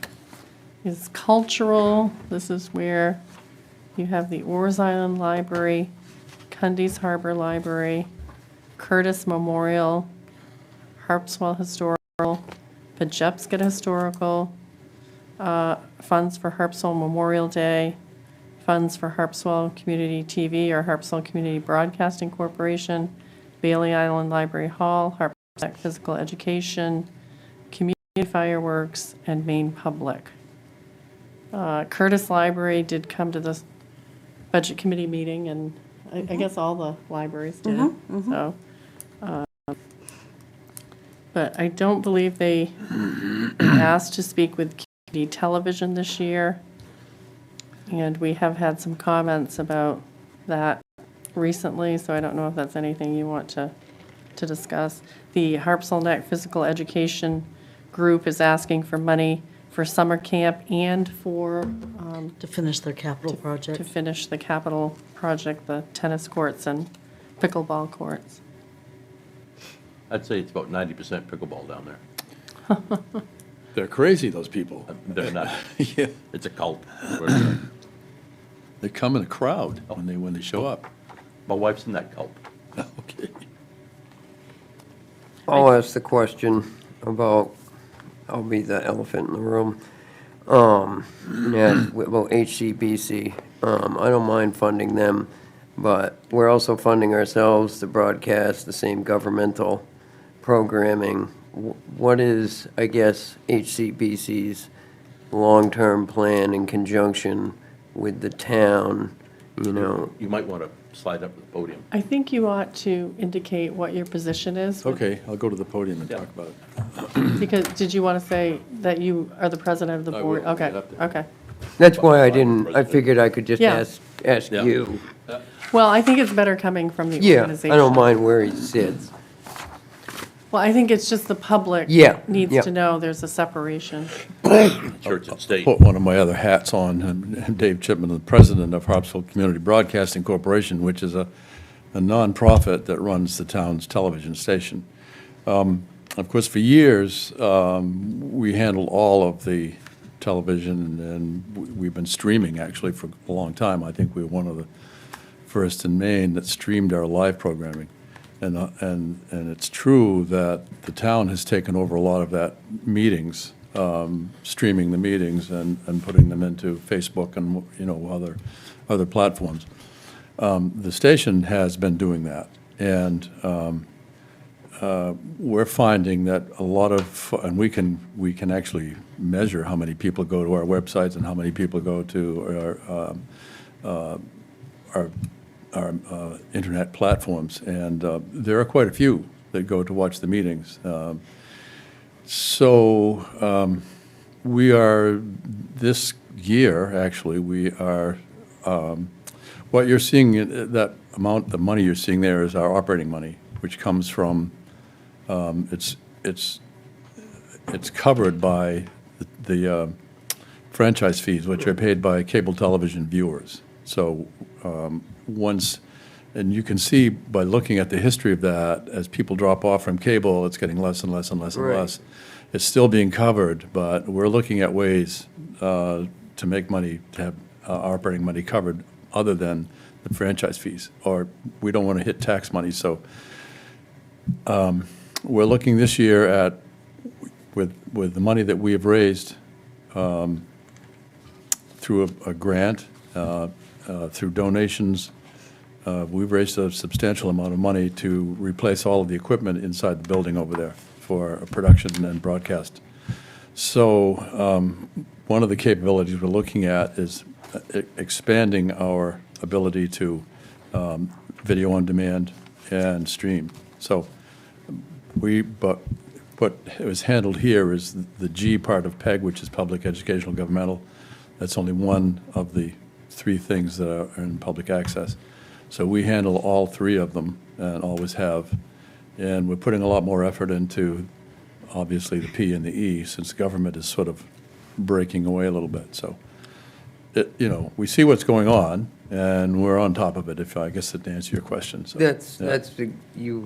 is cultural. This is where you have the Oars Island Library, Cundy's Harbor Library, Curtis Memorial, Harpswell Historical, Pajepska Historical, funds for Harpswell Memorial Day, funds for Harpswell Community TV or Harpswell Community Broadcasting Corporation, Bailey Island Library Hall, Harpswell Physical Education, Community Fireworks, and Maine Public. Curtis Library did come to the Budget Committee meeting, and I guess all the libraries did. So, but I don't believe they asked to speak with community television this year. And we have had some comments about that recently, so I don't know if that's anything you want to discuss. The Harpswell Neck Physical Education Group is asking for money for summer camp and for To finish their capital to project. finish the capital project, the tennis courts and pickleball courts. I'd say it's about 90% pickleball down there. They're crazy, those people. They're not, Yeah. it's a cult. They come in a crowd when they show up. My wife's in that cult. Okay. I'll ask the question about, I'll be the elephant in the room. About HCBC. I don't mind funding them, but we're also funding ourselves to broadcast the same governmental programming. What is, I guess, HCBC's long-term plan in conjunction with the town, you know? You might want to slide up to the podium. I think you ought to indicate what your position is. Okay, I'll go to the podium and Yeah. talk about it. Because, did you want to say that you are the president of the I board? will. Okay, Get up there. okay. That's why I figured I could just Yeah. ask Yeah. you. Well, I think it's better coming from the Yeah, organization. I don't mind where he sits. Well, I think it's just the public Yeah, needs yeah. to know there's a separation. Church and state. Put one of my other hats on, and Dave Chipman, the president of Harpswell Community Broadcasting Corporation, which is a nonprofit that runs the town's television station. Of course, for years, we handled all of the television, and we've been streaming, actually, for a long time. I think we were one of the first in Maine that streamed our live programming. And it's true that the town has taken over a lot of that meetings, streaming the meetings and putting them into Facebook and, you know, other platforms. The station has been doing that, and we're finding that a lot of, and we can actually measure how many people go to our websites and how many people go to our internet platforms, and there are quite a few that go to watch the meetings. We are, this year, actually, we are, what you're seeing, that amount, the money you're seeing there is our operating money, which comes from, it's covered by the franchise fees, which are paid by cable television viewers. So once, and you can see by looking at the history of that, as people drop off from cable, it's getting less and less and less and Right. less. It's still being covered, but we're looking at ways to make money, to have operating money covered other than the franchise fees, or we don't want to hit tax money. So we're looking this year at, with the money that we have raised through a grant, through donations, we've raised a substantial amount of money to replace all of the equipment inside the building over there for production and broadcast. So one of the capabilities we're looking at is expanding our ability to video on demand and stream. So but what was handled here is the G part of PEG, which is public educational governmental. That's only one of the three things that are in public access. So we handle all three of them and always have. And we're putting a lot more effort into, obviously, the P and the E, since government is sort of breaking away a little bit. So, we see what's going on, and we're on top of it, if I guess that answers your question. So, That's yeah.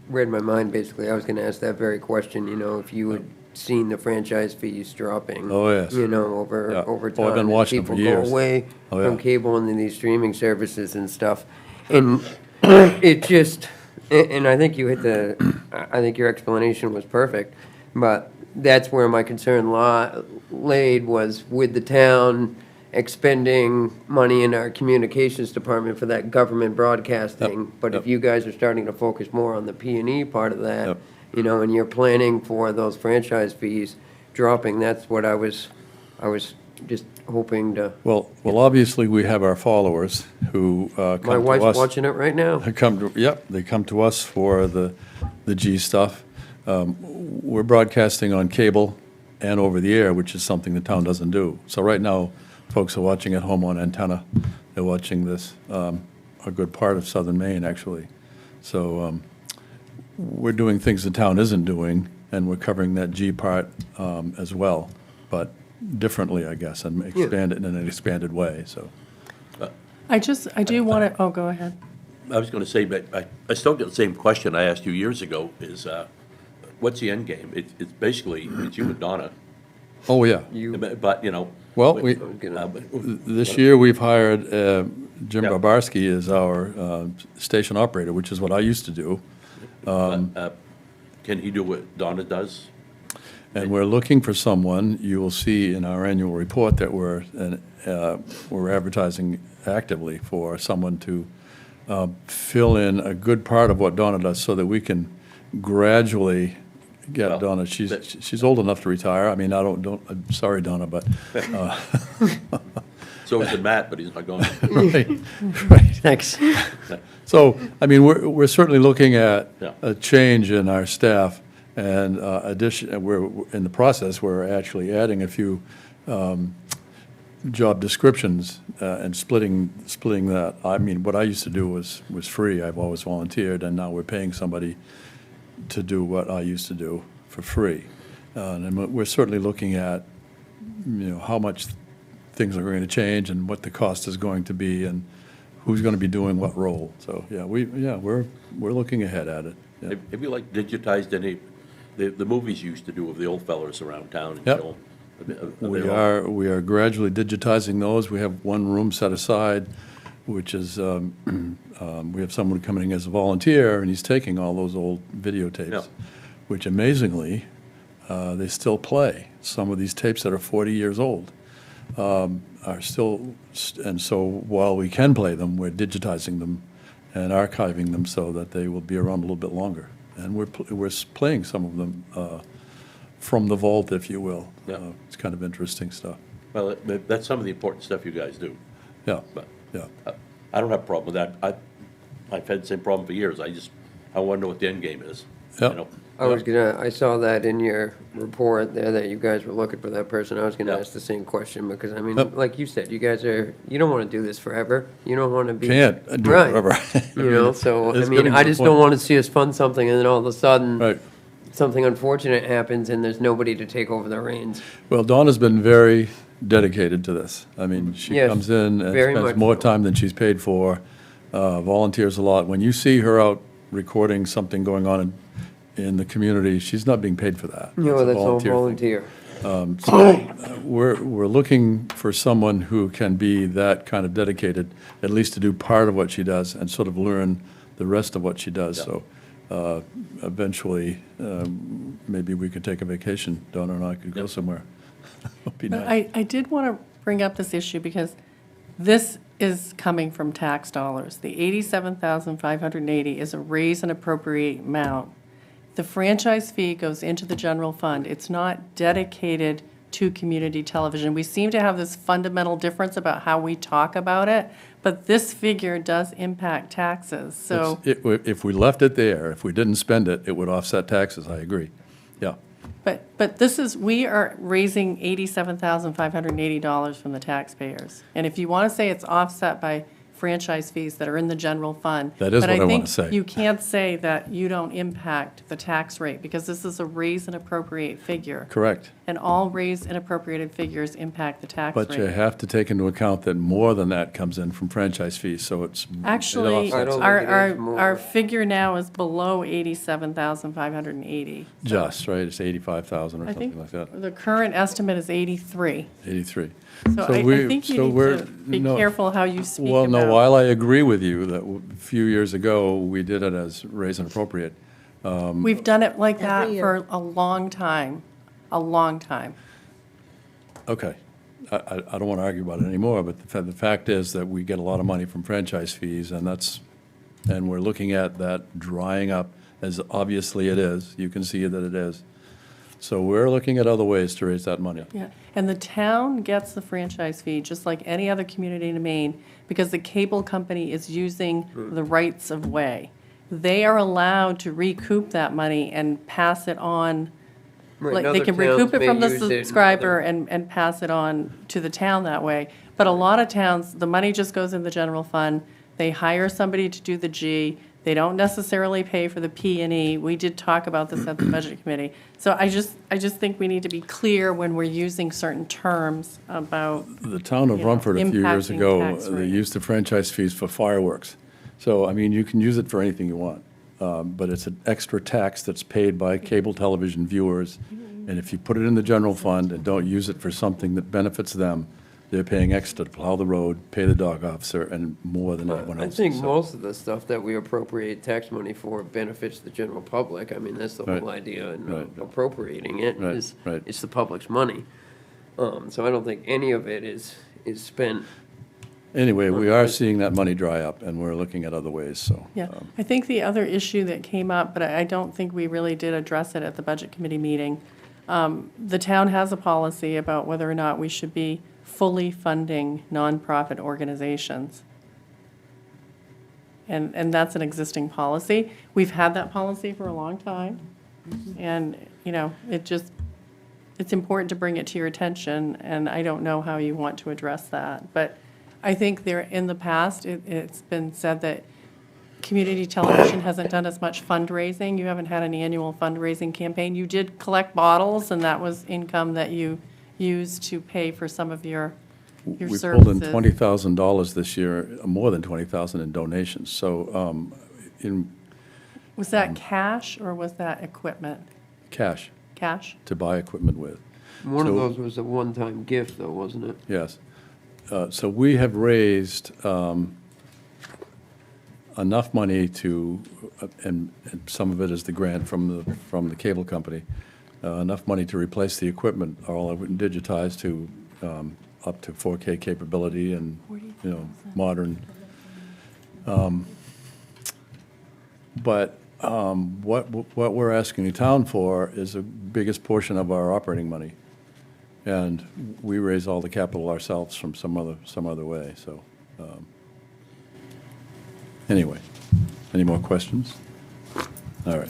read my mind, basically. I was gonna ask that very question, you know, if you had seen the franchise fees dropping. Oh, yes. You know, over Yeah. over Oh, I've time. been as watching them for people years. go away Oh, yeah. from cable and then these streaming services and stuff. And it just, and I think you hit I think your explanation was perfect, but that's where my concern laid, was with the town expending money in our communications department for that government broadcasting. Yep, But if yep. you guys are starting to focus more on the P&E part of that, Yep. you know, and you're planning for those franchise fees dropping, that's what I was just hoping to. Well, obviously, we have our followers who come to us. My wife's watching it right now. They come to us for the G stuff. We're broadcasting on cable and over the air, which is something the town doesn't do. So right now, folks are watching at home on antenna. They're watching this, a good part of southern Maine, actually. So we're doing things the town isn't doing, and we're covering that G part as well, but differently, I guess, and expand it in an expanded way, so. I do want to, oh, go ahead. I was going to say, but I still get the same question I asked you years ago, is what's the end game? It's basically, it's you and Donna, Oh, yeah. but, you know. Well, but- this year, we've hired Jim Yeah. Barbarski as our station operator, which is what I used to do. Can he do what Donna does? And we're looking for someone, you will see in our annual report that we're advertising actively for someone to fill in a good part of what Donna does so that we can gradually get Well, Donna, she's old enough to retire. I mean, I'm sorry, Donna, but, So is Matt, but he's not going. right. Thanks. So, I mean, we're certainly looking at Yeah. a change in our staff, and we're in the process, we're actually adding a few job descriptions and splitting that. I mean, what I used to do was free. I've always volunteered, and now we're paying somebody to do what I used to do for free. And we're certainly looking at, you know, how much things are going to change and what the cost is going to be and who's going to be doing what role. So, we're looking ahead at it. Yeah. Have you like digitized any, the movies you used to do of the old fellers around town and Yep. show 'em? We are gradually digitizing those. We have one room set aside, which is, we have someone coming as a volunteer, and he's taking all those old Yeah. videotapes, which amazingly, they still play. Some of these tapes that are 40 years old are still, and so while we can play them, we're digitizing them and archiving them so that they will be around a little bit longer. And we're playing some of them from the vault, if you will. Yeah. It's kind of interesting stuff. Well, that's some of the important stuff you guys do. Yeah, But yeah. I don't have a problem with that. I've had the same problem for years. I want to know what the end game is. Yeah. You know? I saw that in your report there, that you guys were looking for that person. I was gonna Yeah. ask the same question, because, I mean, Yep. like you said, you don't wanna do this forever. You don't wanna be. Can't do it Right. forever. You know, so, I It's mean, getting to I the just point. don't wanna see us fund something and then all of a sudden, Right. something unfortunate happens and there's nobody to take over the reins. Well, Donna's been very dedicated to this. I mean, she Yes, comes in and very spends much more so. time than she's paid for, volunteers a lot. When you see her out recording something going on in the community, she's not being paid for that. You know, It's a that's all thing. volunteer. We're looking for someone who can be that kind of dedicated, at least to do part of what she does and sort of learn the rest of what she does. Yeah. So eventually, maybe we could take a vacation, Donna and I could go Yep. somewhere. It'd be But nice. I did want to bring up this issue because this is coming from tax dollars. The $87,580 is a raise and appropriate amount. The franchise fee goes into the general fund. It's not dedicated to community television. We seem to have this fundamental difference about how we talk about it, but this figure does impact taxes, so. If we left it there, if we didn't spend it, it would offset taxes, I agree. Yeah. But this is, we are raising $87,580 from the taxpayers. And if you want to say it's offset by franchise fees that are in the general fund. That is But what I wanna think say. you can't say that you don't impact the tax rate, because this is a raise and appropriate figure. Correct. And all raised and appropriated figures impact the tax But you rate. have to take into account that more than that comes in from franchise fees, so it's. Actually, it I offsets don't our, think it our, is more. our figure now is below 87,580. Just, right, it's 85,000 or I something think like that, the current estimate is 83. 83. So I think you need to be careful how you speak Well, no, about. while I agree with you that a few years ago, we did it as raise and appropriate, We've done it like that Every for a long time, a long time. okay. I don't want to argue about it anymore, but the fact is that we get a lot of money from franchise fees, and we're looking at that drying up, as obviously it is. You can see that it is. So we're looking at other ways to raise that money. Yeah, and the town gets the franchise fee, just like any other community in Maine, because the cable company is using the rights of way. They are allowed to recoup that money and pass it on. Right, Like, they other can recoup towns it from may the use it in subscriber other- and pass it on to the town that way. But a lot of towns, the money just goes in the general fund. They hire somebody to do the G. They don't necessarily pay for the P and E. We did talk about this at the budget committee. So I just think we need to be clear when we're using certain terms about, The town of you know, Rumford a few years impacting ago, tax they rate. used the franchise fees for fireworks. So, I mean, you can use it for anything you want, but it's an extra tax that's paid by cable television viewers. And if you put it in the general fund and don't use it for something that benefits them, they're paying extra to plow the road, pay the dog officer, and more than anyone I else. think So- most of the stuff that we appropriate tax money for benefits the general public. I mean, that's the whole Right. idea in Right. appropriating it Right, is, right. it's the public's money. So I don't think any of it is spent. Anyway, we are seeing that money dry up, and we're looking at other ways, so. yeah. I think the other issue that came up, but I don't think we really did address it at the budget committee meeting. The town has a policy about whether or not we should be fully funding nonprofit organizations. And that's an existing policy. We've had that policy for a long time. And, you know, it's important to bring it to your attention, and I don't know how you want to address that. But I think in the past, it's been said that community television hasn't done as much fundraising. You haven't had an annual fundraising campaign. You did collect bottles, and that was income that you used to pay for some of your We services. pulled in $20,000 this year, more than 20,000 in donations. So in Was that cash or was that equipment? cash Cash? to buy equipment with, One of So- those was a one-time gift, though, wasn't it? yes. So we have raised enough money to, and some of it is the grant from the cable company, enough money to replace the equipment, all of it digitized to up to 4K capability and, you know, modern. But what we're asking the town for is the biggest portion of our operating money. And we raise all the capital ourselves from some other way, so. Anyway, any more questions? All right.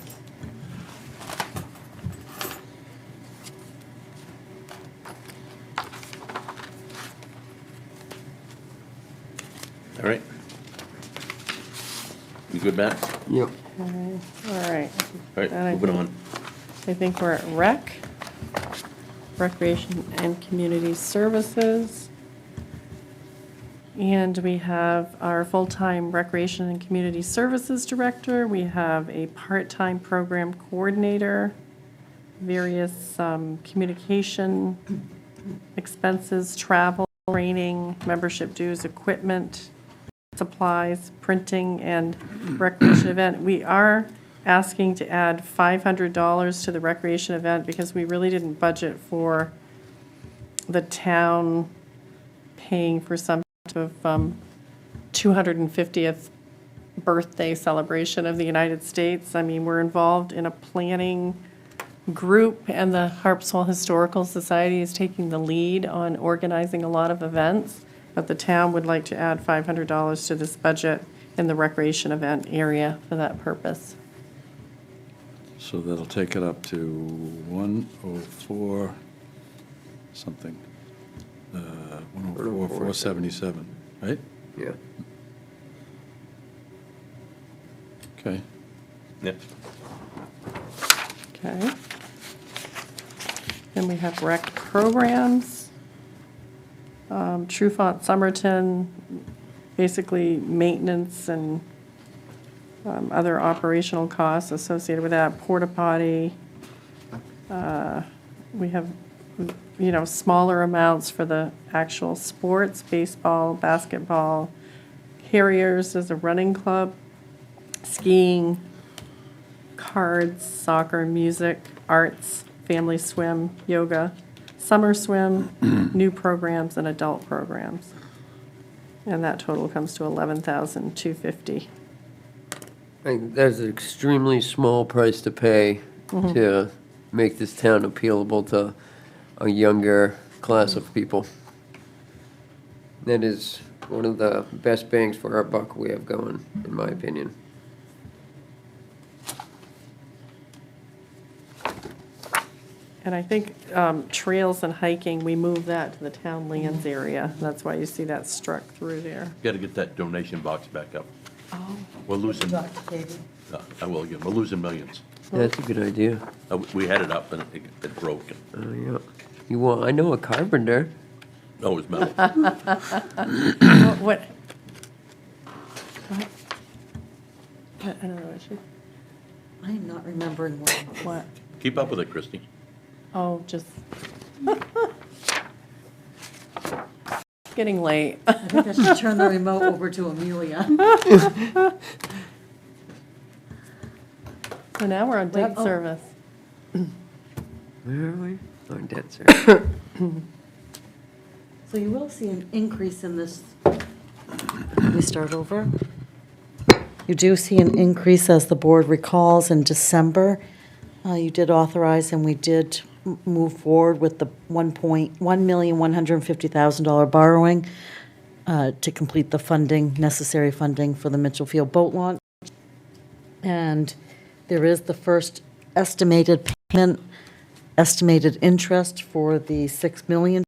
All right. You good, Matt? Yep. All right. All right, And moving on. I think we're at Recreation and Community Services. And we have our full-time Recreation and Community Services Director. We have a part-time Program Coordinator, various communication expenses, travel, training, membership dues, equipment, supplies, printing, and recreation event. We are asking to add $500 to the recreation event because we really didn't budget for the town paying for some type of 250th birthday celebration of the United States. I mean, we're involved in a planning group, and the Harpswell Historical Society is taking the lead on organizing a lot of events, but the town would like to add $500 to this budget in the recreation event area for that purpose. So that'll take it up to 104 something. 104, 477, right? Yeah. Okay. Yeah. Okay. Then we have rec programs. Trufant Somerton, basically maintenance and other operational costs associated with that, porta potty. We have, smaller amounts for the actual sports, baseball, basketball. Harriers is a running club, skiing, cards, soccer, music, arts, family swim, yoga, summer swim, new programs, and adult programs. And that total comes to $11,250. I think that's an extremely small price to pay to make this town appealable to a younger class of people. That is one of the best bangs for our buck we have going, in my opinion. And I think trails and hiking, we moved that to the town lands area. That's why you see that struck through there. Got to get that donation box back up. We're losing, I will again, we're losing millions. That's a good idea. We had it up and it broke. Oh, yeah. You want, I know a carpenter. No, it was metal. What? I don't know what she, I am not remembering what? Keep up with it, Christie. Oh, just. Getting late. I think I should turn the remote over to Amelia. So now we're on debt oh. service. Where are we? On debt service. So you will see an increase in this. Let me start over. You do see an increase, as the board recalls, in December. You did authorize, and we did move forward with the $1,150,000 borrowing to complete the necessary funding for the Mitchell Field boat launch. And there is the first estimated payment, estimated interest for the $6 million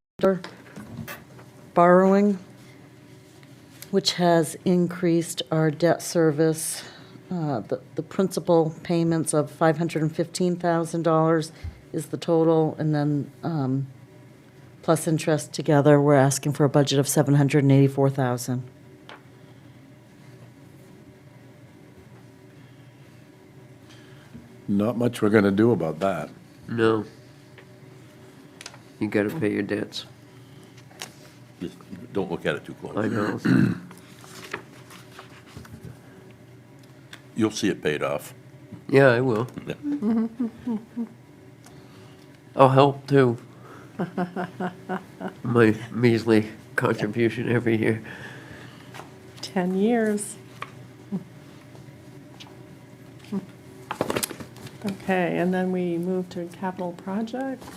borrowing, which has increased our debt service. The principal payments of $515,000 is the total, and then plus interest together, we're asking for a budget of $784,000. Not much we're going to do about that. No. You gotta pay your debts. Just don't look at it too close. I know. You'll see it paid off. Yeah, I will. Yeah. I'll help too. My measly contribution every year. 10 years. Okay, and then we move to capital projects,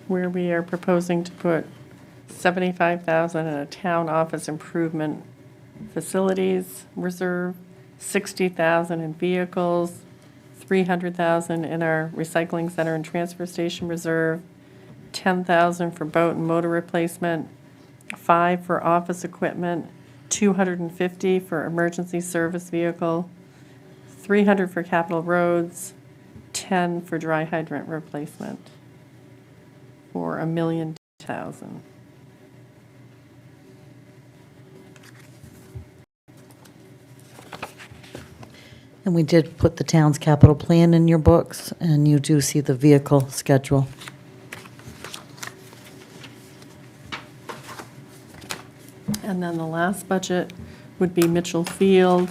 where we are proposing to put $75,000 in a town office improvement facilities reserve, $60,000 in vehicles, $300,000 in our recycling center and transfer station reserve, $10,000 for boat and motor replacement, $5,000 for office equipment, $250,000 for emergency service vehicle, $300,000 for capital roads, $10,000 for dry hydrant replacement, for $1,002,000. And we did put the town's capital plan in your books, and you do see the vehicle schedule. And then the last budget would be Mitchell Field.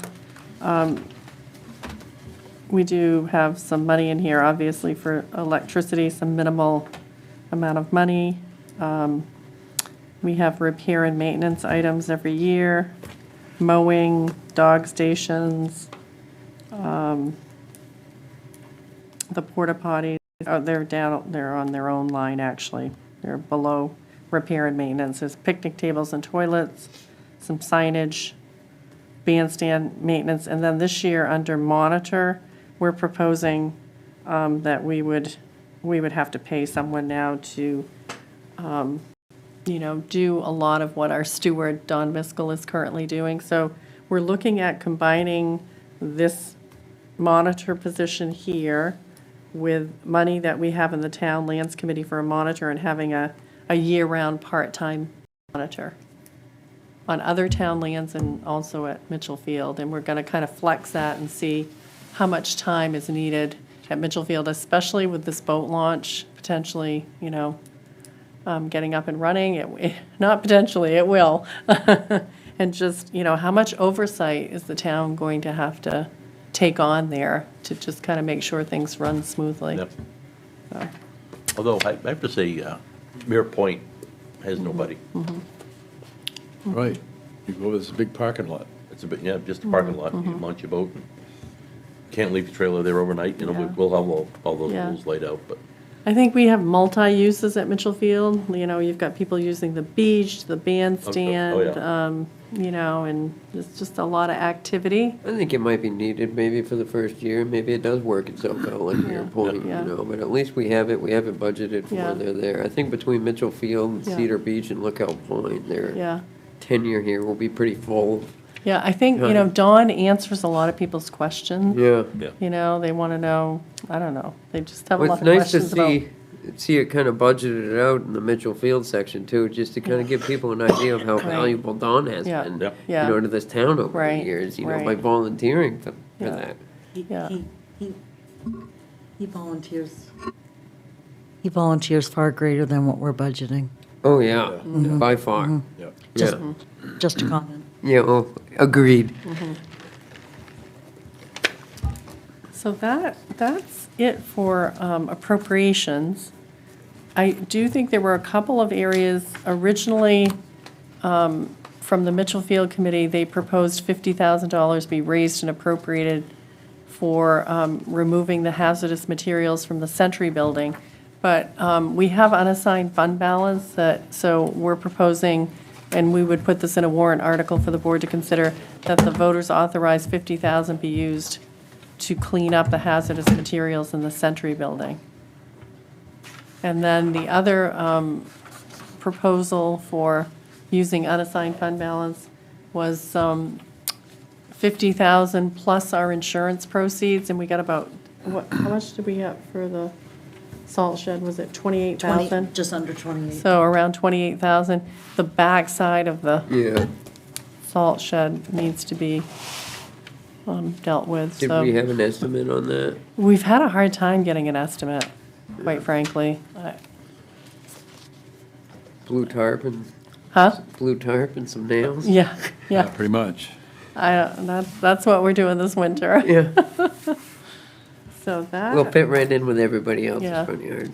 We do have some money in here, obviously, for electricity, some minimal amount of money. We have repair and maintenance items every year, mowing, dog stations, the porta potties. Oh, they're on their own line, actually. They're below repair and maintenance. There's picnic tables and toilets, some signage, bandstand maintenance, and then this year, under monitor, we're proposing that we would have to pay someone now to, do a lot of what our steward, Don Miskell, is currently doing. So we're looking at combining this monitor position here with money that we have in the town lands committee for a monitor and having a year-round part-time monitor on other town lands and also at Mitchell Field. And we're going to kind of flex that and see how much time is needed at Mitchell Field, especially with this boat launch, potentially, getting up and running. Not potentially, it will. And just, how much oversight is the town going to have to take on there to just kind of make sure things run smoothly? Yep. So, Although I have to say, Mirror Point has nobody. Right. You go over this big parking lot. It's a bit, just a parking lot. You launch your boat. Can't leave the trailer there overnight. Yeah. We'll have all those Yeah. rules laid out, but I think we have multi-uses at Mitchell Field. You've got people using the beach, the Oh, bandstand, yeah. and it's just a lot of activity. I think it might be needed maybe for the first year. Maybe it does work itself out, like your point, Yeah. but at least we have it budgeted for, Yeah. they're there. I think between Mitchell Field, and Yeah. Cedar Beach, and Lookout Point, their Yeah. tenure here will be pretty full. Yeah, I think, Yeah. Dawn answers a lot of people's questions. Yeah. They want to know, I don't know, they just have a Well, lot it's of nice to questions about. see it kind of budgeted out in the Mitchell Field section too, just to kind of give people an idea of how Right. valuable Dawn has Yeah. been, Yep. Yeah. to this town over the Right, years, by right. volunteering for Yeah. that. Yeah. He volunteers. He volunteers far greater than what we're budgeting. Oh, yeah, by far. Yeah. Just, Yeah, just a comment. yeah, oh, agreed. So that's it for appropriations. I do think there were a couple of areas originally from the Mitchell Field Committee, they proposed $50,000 be raised and appropriated for removing the hazardous materials from the Century Building. But we have unassigned fund balance so we're proposing, and we would put this in a warrant article for the board to consider, that the voters authorize $50,000 be used to clean up the hazardous materials in the Century Building. And then the other proposal for using unassigned fund balance was 50,000 plus our insurance proceeds, and we got about, how much did we get for the salt shed? Was it 28,000? Just under 28. So around 28,000. The backside of the Yeah. salt shed needs to be dealt with, Did so. we have an estimate on that? We've had a hard time getting an estimate, quite frankly. Blue tarp and some nails? Yeah, yeah. Pretty much. That's what we're doing this winter. Yeah. So that. We'll fit right in with everybody else's Yeah. front yard.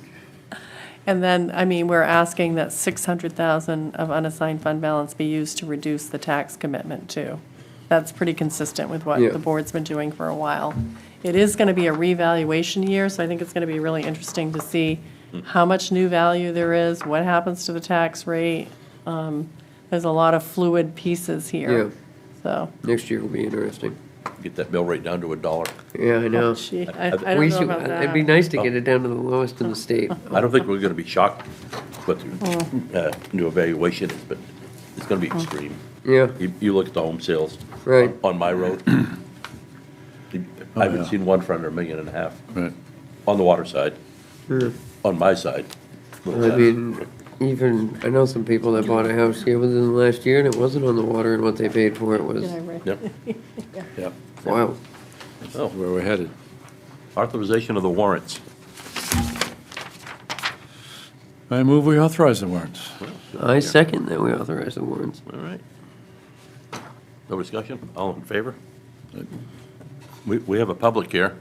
And then, we're asking that 600,000 of unassigned fund balance be used to reduce the tax commitment too. That's pretty consistent with what Yeah. the board's been doing for a while. It is going to be a revaluation year, so I think it's going to be really interesting to see how much new value there is, what happens to the tax rate. There's a lot of fluid pieces here. Yeah. So, Next year will be interesting. get that mill rate down to $1. Yeah, I know. gee, I We don't know should- about that. It'd be nice to get it down to the lowest in the state. I don't think we're gonna be shocked what the new evaluation is, but it's gonna be extreme. Yeah, You look at the home sales. Right. On my road. I haven't yeah. seen one for under $1.5 million Right. on the water side. On my side. I mean, I know some people that bought a house here within the last year and it wasn't on the water and what they paid for it was, Did I write- Yep. Yep. wow. Oh, Where we're headed. authorization of the warrants. I move we authorize the warrants. I second that we authorize the warrants. All right. No discussion? All in favor? We have a public here.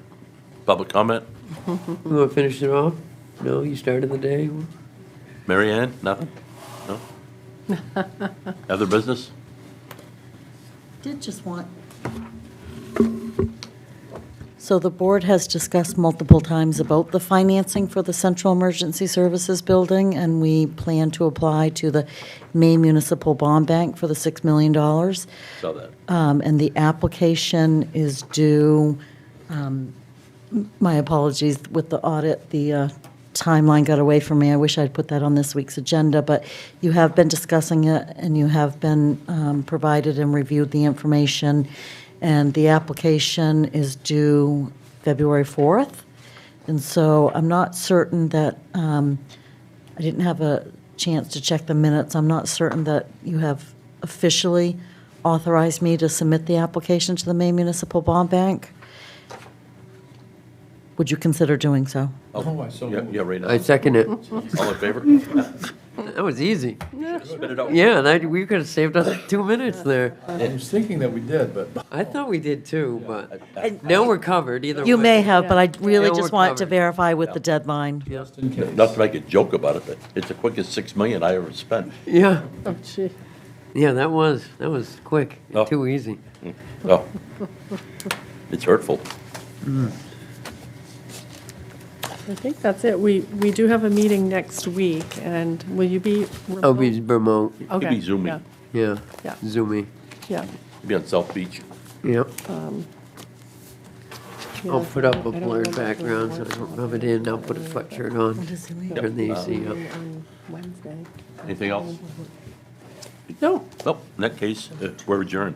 Public comment? You want to finish it off? No, you started the day? Mary Ann, nothing? No? Other business? Did just want. So the board has discussed multiple times about the financing for the Central Emergency Services Building, and we plan to apply to the Maine Municipal Bond Bank for the $6 million. Saw that. And the application is due, my apologies, with the audit, the timeline got away from me. I wish I'd put that on this week's agenda, but you have been discussing it, and you have been provided and reviewed the information, and the application is due February 4th. And so I'm not certain that, I didn't have a chance to check the minutes. I'm not certain that you have officially authorized me to submit the application to the Maine Municipal Bond Bank. Would you consider doing so? Yeah, right now. I second it. All in favor? That was easy. Spit it out. Yeah, we could have saved us 2 minutes there. I was thinking that we did, but. I thought we did too, but now we're covered either way. You may have, but I really Yeah, just we're wanted to covered. verify with the deadline. Just in case. Not to make a joke about it, but it's the quickest 6 million I ever spent. Yeah, Oh, gee. yeah, that was quick, Oh. too easy. Oh, it's hurtful. I think that's it. We do have a meeting next week, and will you be? I'll be remote, Okay, be Zooming. yeah, yeah, Yeah. zoomy, Yeah. Be on South Beach. yep. yeah. I'll put up a I don't blurred remember if background so I don't rub it in, I'll put a sweatshirt on, turn the AC up. on Wednesday. Anything else? No, Well, in that case, we're adjourned.